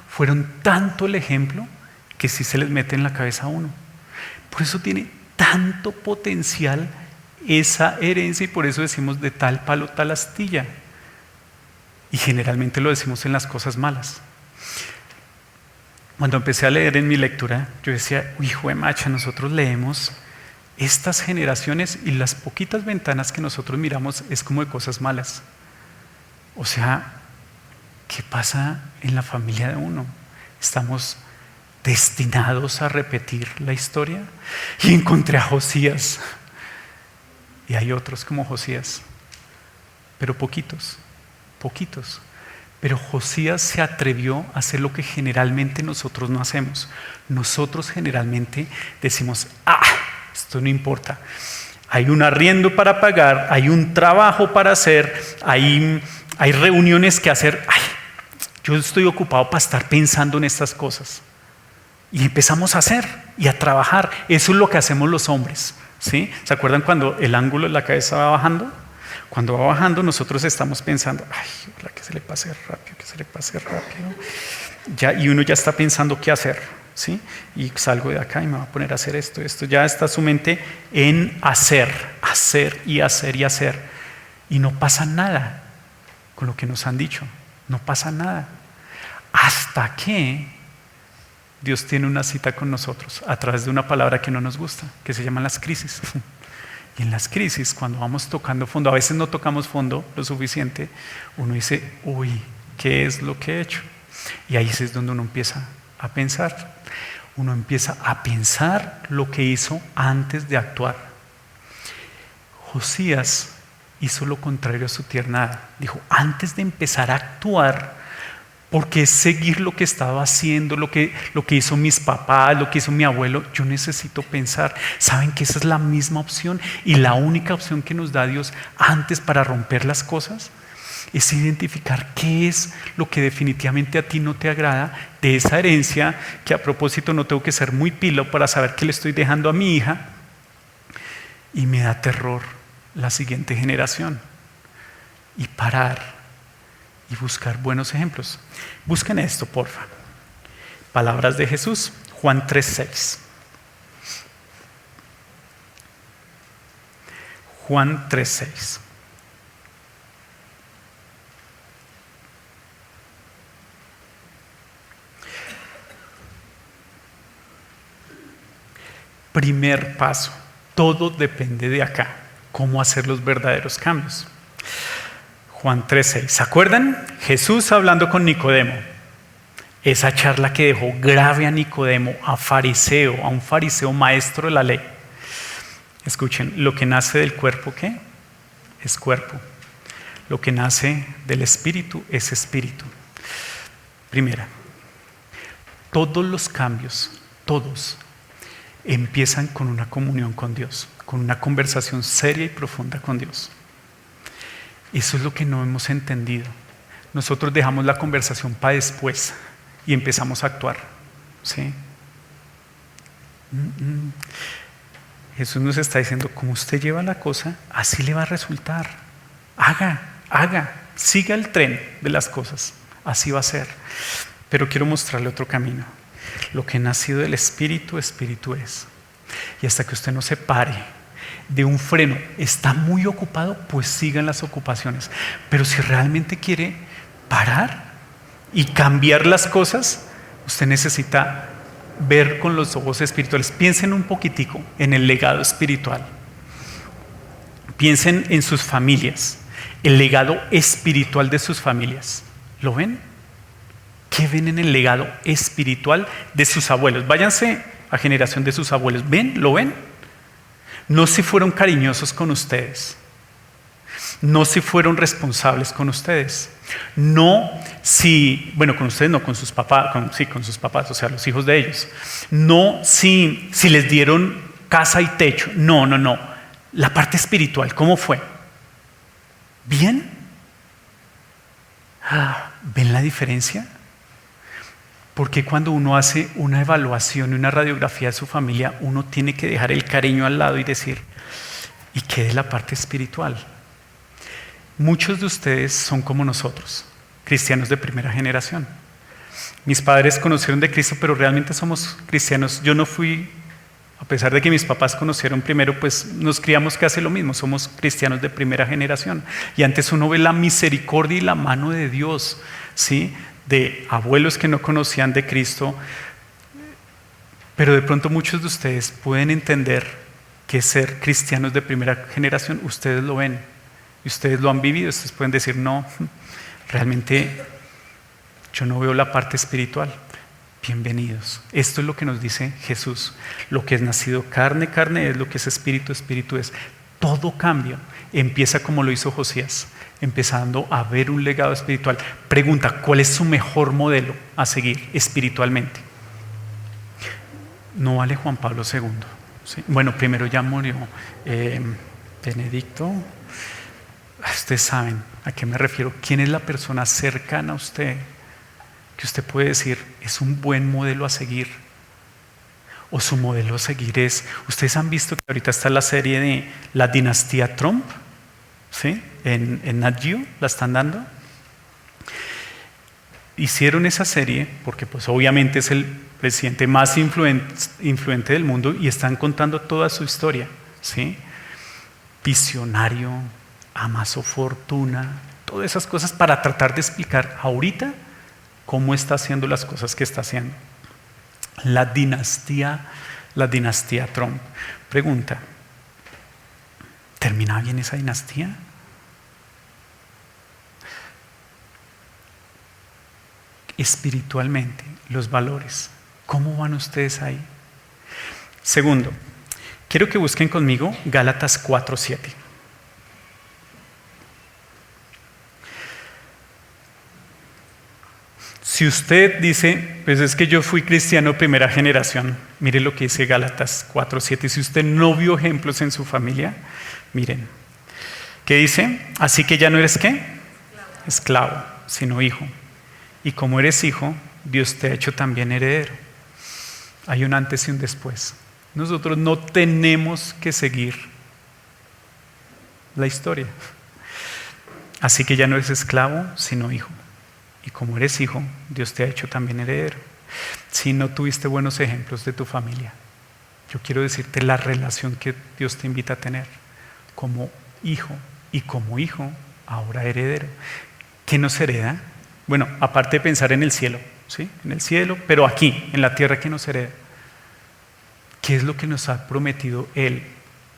fueron tanto el ejemplo que sí se les mete en la cabeza a uno. Por eso tiene tanto potencial esa herencia y por eso decimos de tal palo tal astilla. Y generalmente lo decimos en las cosas malas. Cuando empecé a leer en mi lectura, yo decía, hijo de macha, nosotros leemos estas generaciones y las poquitas ventanas que nosotros miramos es como de cosas malas. O sea, ¿qué pasa en la familia de uno? ¿Estamos destinados a repetir la historia? Y encontré a Josías. Y hay otros como Josías, pero poquitos. Pero Josías se atrevió a hacer lo que generalmente nosotros no hacemos. Nosotros generalmente decimos, esto no importa. Hay un arriendo para pagar, hay un trabajo para hacer, hay reuniones que hacer. Yo estoy ocupado para estar pensando en estas cosas. Y empezamos a hacer y a trabajar. Eso es lo que hacemos los hombres, ¿sí? ¿Se acuerdan cuando el ángulo de la cabeza va bajando? Cuando va bajando nosotros estamos pensando, ojalá que se le pase rápido, Ya, y uno ya está pensando qué hacer, ¿sí? Y salgo de acá y me voy a poner a hacer esto. Ya está su mente en hacer. Y no pasa nada con lo que nos han dicho. No pasa nada. Hasta que Dios tiene una cita con nosotros a través de una palabra que no nos gusta, que se llaman las crisis. Y en las crisis, cuando vamos tocando fondo, a veces no tocamos fondo lo suficiente, uno dice, ¿qué es lo que he hecho? Y ahí es donde uno empieza a pensar. Uno empieza a pensar lo que hizo antes de actuar. Josías hizo lo contrario a su tiernada. Dijo, antes de empezar a actuar, porque es seguir lo que estaba haciendo, lo que hizo mis papás, lo que hizo mi abuelo, yo necesito pensar. ¿Saben que esa es la misma opción y la única opción que nos da Dios antes para romper las cosas? Es identificar qué es lo que definitivamente a ti no te agrada de esa herencia, que a propósito no tengo que ser muy pilo para saber qué le estoy dejando a mi hija, y me da terror la siguiente generación. Y parar y buscar buenos ejemplos. Busquen esto, porfa. Palabras de Jesús, Juan 3:6. Juan 3:6. Primer paso. Todo depende de acá. Cómo hacer los verdaderos cambios. Juan 3:6. ¿Se acuerdan? Jesús hablando con Nicodemo. Esa charla que dejó grave a Nicodemo, a un fariseo maestro de la ley. Escuchen, lo que nace del cuerpo, ¿qué? Es cuerpo. Lo que nace del espíritu es espíritu. Primera, todos los cambios, todos, empiezan con una comunión con Dios, con una conversación seria y profunda con Dios. Eso es lo que no hemos entendido. Nosotros dejamos la conversación para después y empezamos a actuar. ¿Sí? Jesús nos está diciendo, como usted lleva la cosa, así le va a resultar. Haga, siga el tren de las cosas, así va a ser. Pero quiero mostrarle otro camino. Lo que ha nacido del Espíritu, Espíritu es. Y hasta que usted no se pare de un freno, está muy ocupado, pues sigan las ocupaciones. Pero si realmente quiere parar y cambiar las cosas, usted necesita ver con los ojos espirituales. Piensen un poquitico en el legado espiritual. Piensen en sus familias, el legado espiritual de sus familias. ¿Lo ven? ¿Qué ven en el legado espiritual de sus abuelos? Váyanse a generación de sus abuelos. ¿Ven? ¿Lo ven? No si fueron cariñosos con ustedes. No si fueron responsables con ustedes. No si, bueno, con ustedes no, con sus papás, con sus papás, o sea, los hijos de ellos. No si les dieron casa y techo. No. La parte espiritual, ¿cómo fue? ¿Bien? ¿Ven la diferencia? Porque cuando uno hace una evaluación y una radiografía de su familia, uno tiene que dejar el cariño al lado y decir, ¿y qué de la parte espiritual? Muchos de ustedes son como nosotros, cristianos de primera generación. Mis padres conocieron de Cristo, pero realmente somos cristianos. Yo no fui, a pesar de que mis papás conocieron primero, pues nos criamos casi lo mismo, somos cristianos de primera generación. Y antes uno ve la misericordia y la mano de Dios, ¿sí? De abuelos que no conocían de Cristo, pero de pronto muchos de ustedes pueden entender que ser cristianos de primera generación, ustedes lo ven y ustedes lo han vivido. Ustedes pueden decir, no, realmente yo no veo la parte espiritual. Bienvenidos. Esto es lo que nos dice Jesús. Lo que es nacido carne es, lo que es espíritu es. Todo cambio empieza como lo hizo Josías, empezando a ver un legado espiritual. Pregunta, ¿cuál es su mejor modelo a seguir espiritualmente? No vale Juan Pablo II. ¿Sí? Bueno, primero ya murió Benedicto. Ustedes saben a qué me refiero. ¿Quién es la persona cercana a usted que usted puede decir es un buen modelo a seguir? O su modelo a seguir es, ustedes han visto que ahorita está la serie de la dinastía Trump, ¿sí? En Nat Geo la están dando. Hicieron esa serie porque pues obviamente es el presidente más influente del mundo y están contando toda su historia, ¿sí? Visionario, amasó fortuna, todas esas cosas para tratar de explicar ahorita cómo está haciendo las cosas que está haciendo. La dinastía Trump. Pregunta, ¿termina bien esa dinastía? Espiritualmente, los valores, ¿cómo van ustedes ahí? Segundo, quiero que busquen conmigo Gálatas 4:7. Si usted dice, pues es que yo fui cristiano primera generación, mire lo que dice Gálatas 4:7. Si usted no vio ejemplos en su familia, miren, ¿qué dice? Así que ya no eres ¿qué? Esclavo, sino hijo. Y como eres hijo, Dios te ha hecho también heredero. Hay un antes y un después. Nosotros no tenemos que seguir la historia. Así que ya no eres esclavo, sino hijo. Y como eres hijo, Dios te ha hecho también heredero. Si no tuviste buenos ejemplos de tu familia, yo quiero decirte la relación que Dios te invita a tener como hijo y como hijo, ahora heredero. ¿Qué nos hereda? Bueno, aparte de pensar en el cielo, ¿sí? En el cielo, pero aquí, en la tierra, ¿qué nos hereda? ¿Qué es lo que nos ha prometido Él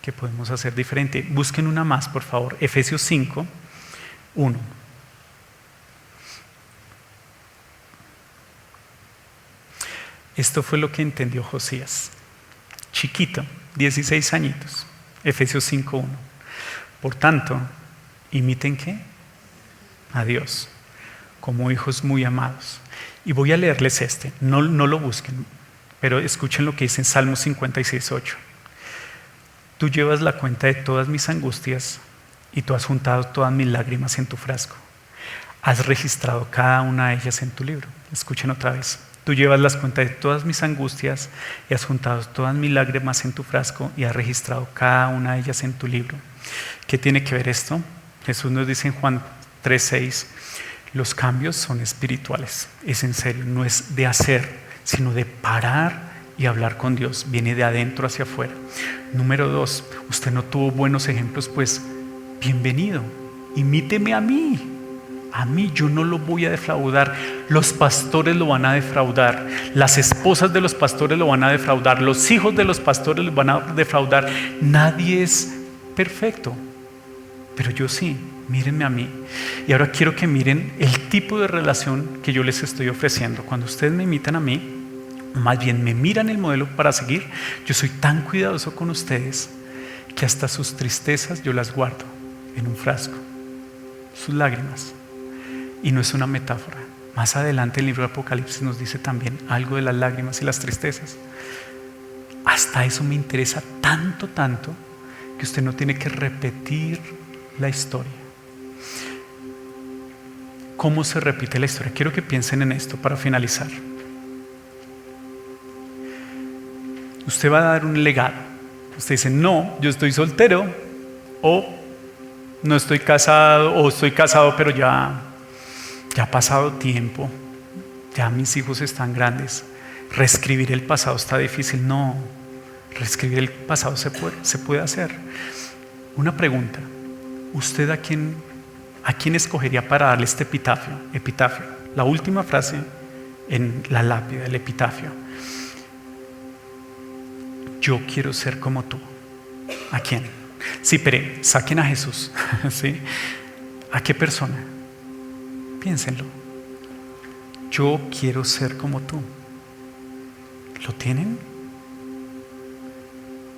que podemos hacer diferente? Busquen una más, por favor. Efesios 5:1. Esto fue lo que entendió Josías. Chiquito, 16 añitos. Efesios 5:1. Por tanto, imiten ¿qué? A Dios como hijos muy amados. Y voy a leerles no lo busquen, pero escuchen lo que dice en Salmo 56:8. Tú llevas la cuenta de todas mis angustias y tú has juntado todas mis lágrimas en tu frasco. Has registrado cada una de ellas en tu libro. Escuchen otra vez. Tú llevas las cuentas de todas mis angustias y has juntado todas mis lágrimas en tu frasco y has registrado cada una de ellas en tu libro. ¿Qué tiene que ver esto? Jesús nos dice en Juan 3:6, los cambios son espirituales. Es en serio, no es de hacer, sino de parar y hablar con Dios. Viene de adentro hacia afuera. Número 2, usted no tuvo buenos ejemplos, pues bienvenido, imíteme a mí. A mí yo no lo voy a defraudar. Los pastores lo van a defraudar. Las esposas de los pastores lo van a defraudar. Los hijos de los pastores lo van a defraudar. Nadie es perfecto, pero yo sí. Mírenme a mí. Y ahora quiero que miren el tipo de relación que yo les estoy ofreciendo. Cuando ustedes me imitan a mí, más bien me miran el modelo para seguir, yo soy tan cuidadoso con ustedes que hasta sus tristezas yo las guardo en un frasco, sus lágrimas. Y no es una metáfora. Más adelante el libro de Apocalipsis nos dice también algo de las lágrimas y las tristezas. Hasta eso me interesa tanto, tanto, que usted no tiene que repetir la historia. ¿Cómo se repite la historia? Quiero que piensen en esto para finalizar. Usted va a dar un legado. Usted dice, no, yo estoy soltero, o no estoy casado, o estoy casado pero ya ha pasado tiempo, ya mis hijos están grandes. Reescribir el pasado está difícil. No, reescribir el pasado se puede hacer. Una pregunta, ¿usted a quién escogería para darle este epitafio? La última frase en la lápida, el epitafio. Yo quiero ser como tú. ¿A quién? Sí, pero saquen a Jesús. ¿Sí? ¿A qué persona? Piénsenlo. Yo quiero ser como tú. ¿Lo tienen?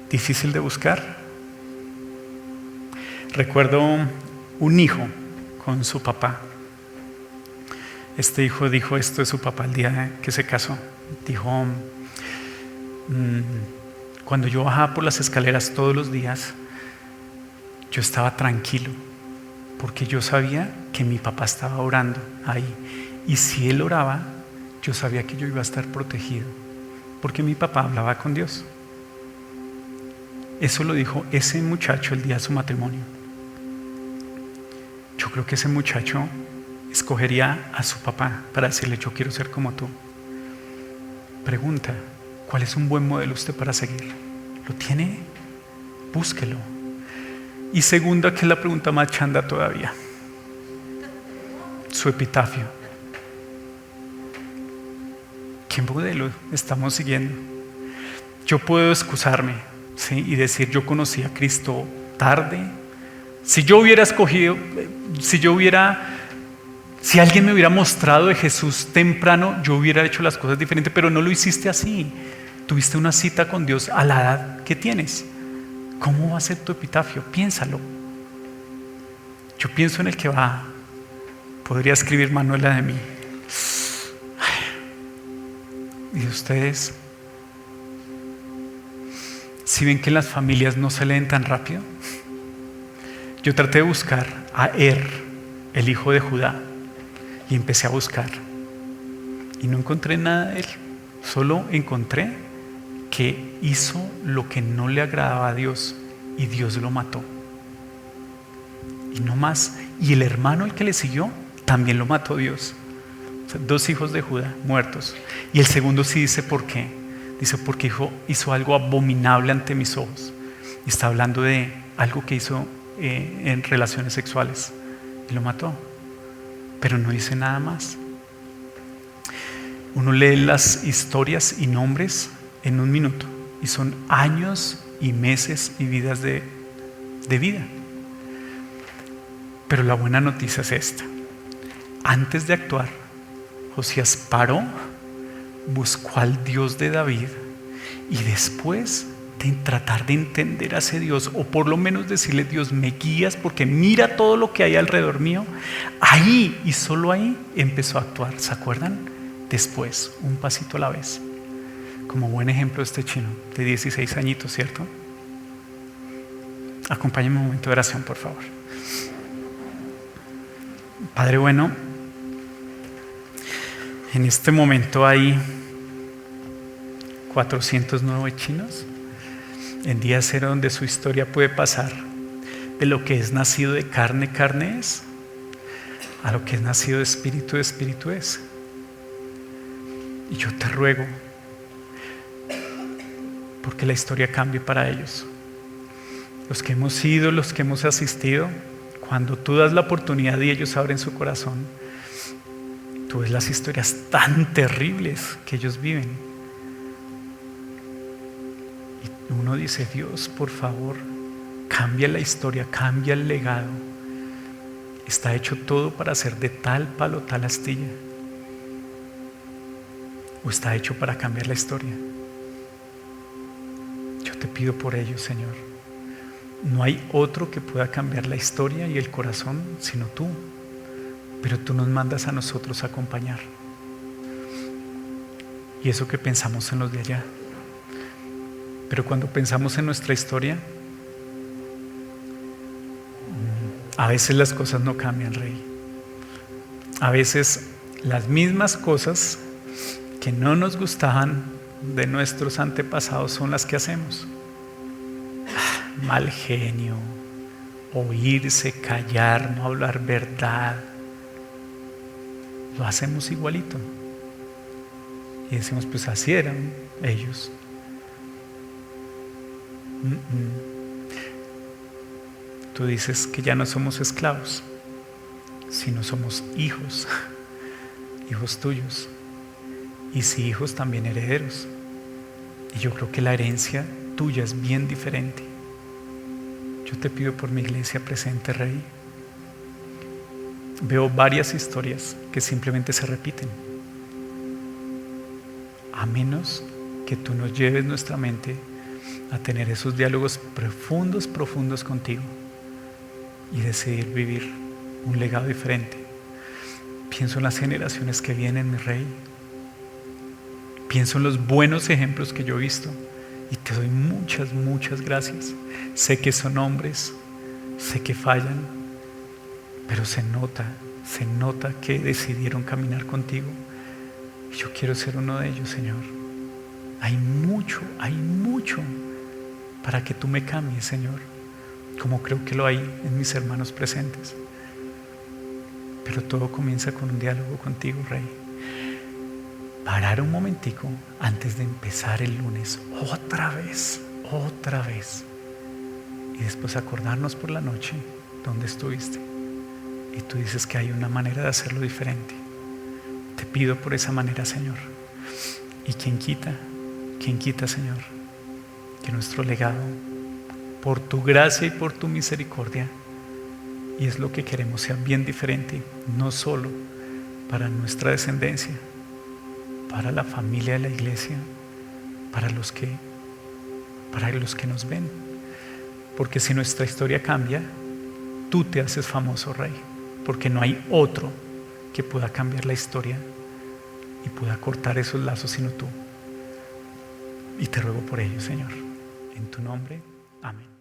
¿Difícil de buscar? Recuerdo un hijo con su papá. Este hijo dijo esto de su papá el día que se casó. Dijo, cuando yo bajaba por las escaleras todos los días, yo estaba tranquilo, porque yo sabía que mi papá estaba orando ahí. Y si él oraba, yo sabía que yo iba a estar protegido, porque mi papá hablaba con Dios. Eso lo dijo ese muchacho el día de su matrimonio. Yo creo que ese muchacho escogería a su papá para decirle, yo quiero ser como tú. Pregunta, ¿cuál es un buen modelo usted para seguir? ¿Lo tiene? Búsquelo. Y segunda, que es la pregunta más chanda todavía, su epitafio. ¿Qué modelo estamos siguiendo? Yo puedo excusarme, ¿sí? Y decir, yo conocí a Cristo tarde. Si yo hubiera escogido, si alguien me hubiera mostrado de Jesús temprano, yo hubiera hecho las cosas diferentes, pero no lo hiciste así. Tuviste una cita con Dios a la edad que tienes. ¿Cómo va a ser tu epitafio? Piénsalo. Yo pienso en el que podría escribir Manuela de mí. Y de ustedes, si ven que en las familias no se leen tan rápido. Yo traté de buscar a el hijo de Judá, y empecé a buscar y no encontré nada de él. Solo encontré que hizo lo que no le agradaba a Dios y Dios lo mató, y no más. Y el hermano, el que le siguió, también lo mató Dios. O sea, 2 hijos de Judá muertos. Y el segundo sí dice por qué. Dice, porque hizo algo abominable ante mis ojos. Y está hablando de algo que hizo en relaciones sexuales, y lo mató, pero no dice nada más. Uno lee las historias y nombres en un minuto, y son años y meses y vidas de vida. Pero la buena noticia es esta: antes de actuar, Josías paró, buscó al Dios de David, y después de tratar de entender a ese Dios, o por lo menos decirle, Dios, me guías porque mira todo lo que hay alrededor mío, ahí y solo ahí empezó a actuar. ¿Se acuerdan? Después, un pasito a la vez. Como buen ejemplo este chino de 16 añitos, ¿cierto? Acompáñenme un momento de oración, por favor. Padre bueno, en este momento hay 409 chinos en día cero, donde su historia puede pasar de lo que es nacido de carne, carne es, a lo que es nacido de espíritu es. Y yo te ruego porque la historia cambie para ellos. Los que hemos ido, los que hemos asistido, cuando tú das la oportunidad y ellos abren su corazón, tú ves las historias tan terribles que ellos viven. Y uno dice: Dios, por favor, cambia la historia, cambia el legado. Está hecho todo para hacer de tal palo tal astilla. ¿O está hecho para cambiar la historia? Yo te pido por ello, Señor. No hay otro que pueda cambiar la historia y el corazón sino tú. Pero tú nos mandas a nosotros a acompañar. Y eso que pensamos en los de allá. Pero cuando pensamos en nuestra historia, a veces las cosas no cambian, Rey. A veces las mismas cosas que no nos gustaban de nuestros antepasados son las que hacemos. Mal genio, oírse, callar, no hablar verdad. Lo hacemos igualito. Y decimos: pues así eran ellos. Tú dices que ya no somos esclavos, sino somos hijos, hijos tuyos. Y si hijos, también herederos. Y yo creo que la herencia tuya es bien diferente. Yo te pido por mi iglesia presente, Rey. Veo varias historias que simplemente se repiten. A menos que tú nos lleves nuestra mente a tener esos diálogos profundos contigo y decidir vivir un legado diferente. Pienso en las generaciones que vienen, mi Rey. Pienso en los buenos ejemplos que yo he visto y te doy muchas gracias. Sé que son hombres, sé que fallan, pero se nota que decidieron caminar contigo. Y yo quiero ser uno de ellos, Señor. Hay mucho para que tú me cambies, Señor, como creo que lo hay en mis hermanos presentes. Pero todo comienza con un diálogo contigo, Rey. Parar un momentico antes de empezar el lunes otra vez y después acordarnos por la noche dónde estuviste. Y tú dices que hay una manera de hacerlo diferente. Te pido por esa manera, Señor. Y quien quita, Señor, que nuestro legado, por tu gracia y por tu misericordia, y es lo que queremos, sea bien diferente, no solo para nuestra descendencia, para la familia de la iglesia, para los que nos ven. Porque si nuestra historia cambia, tú te haces famoso, Rey, porque no hay otro que pueda cambiar la historia y pueda cortar esos lazos sino tú. Y te ruego por ello, Señor, en tu nombre, amén.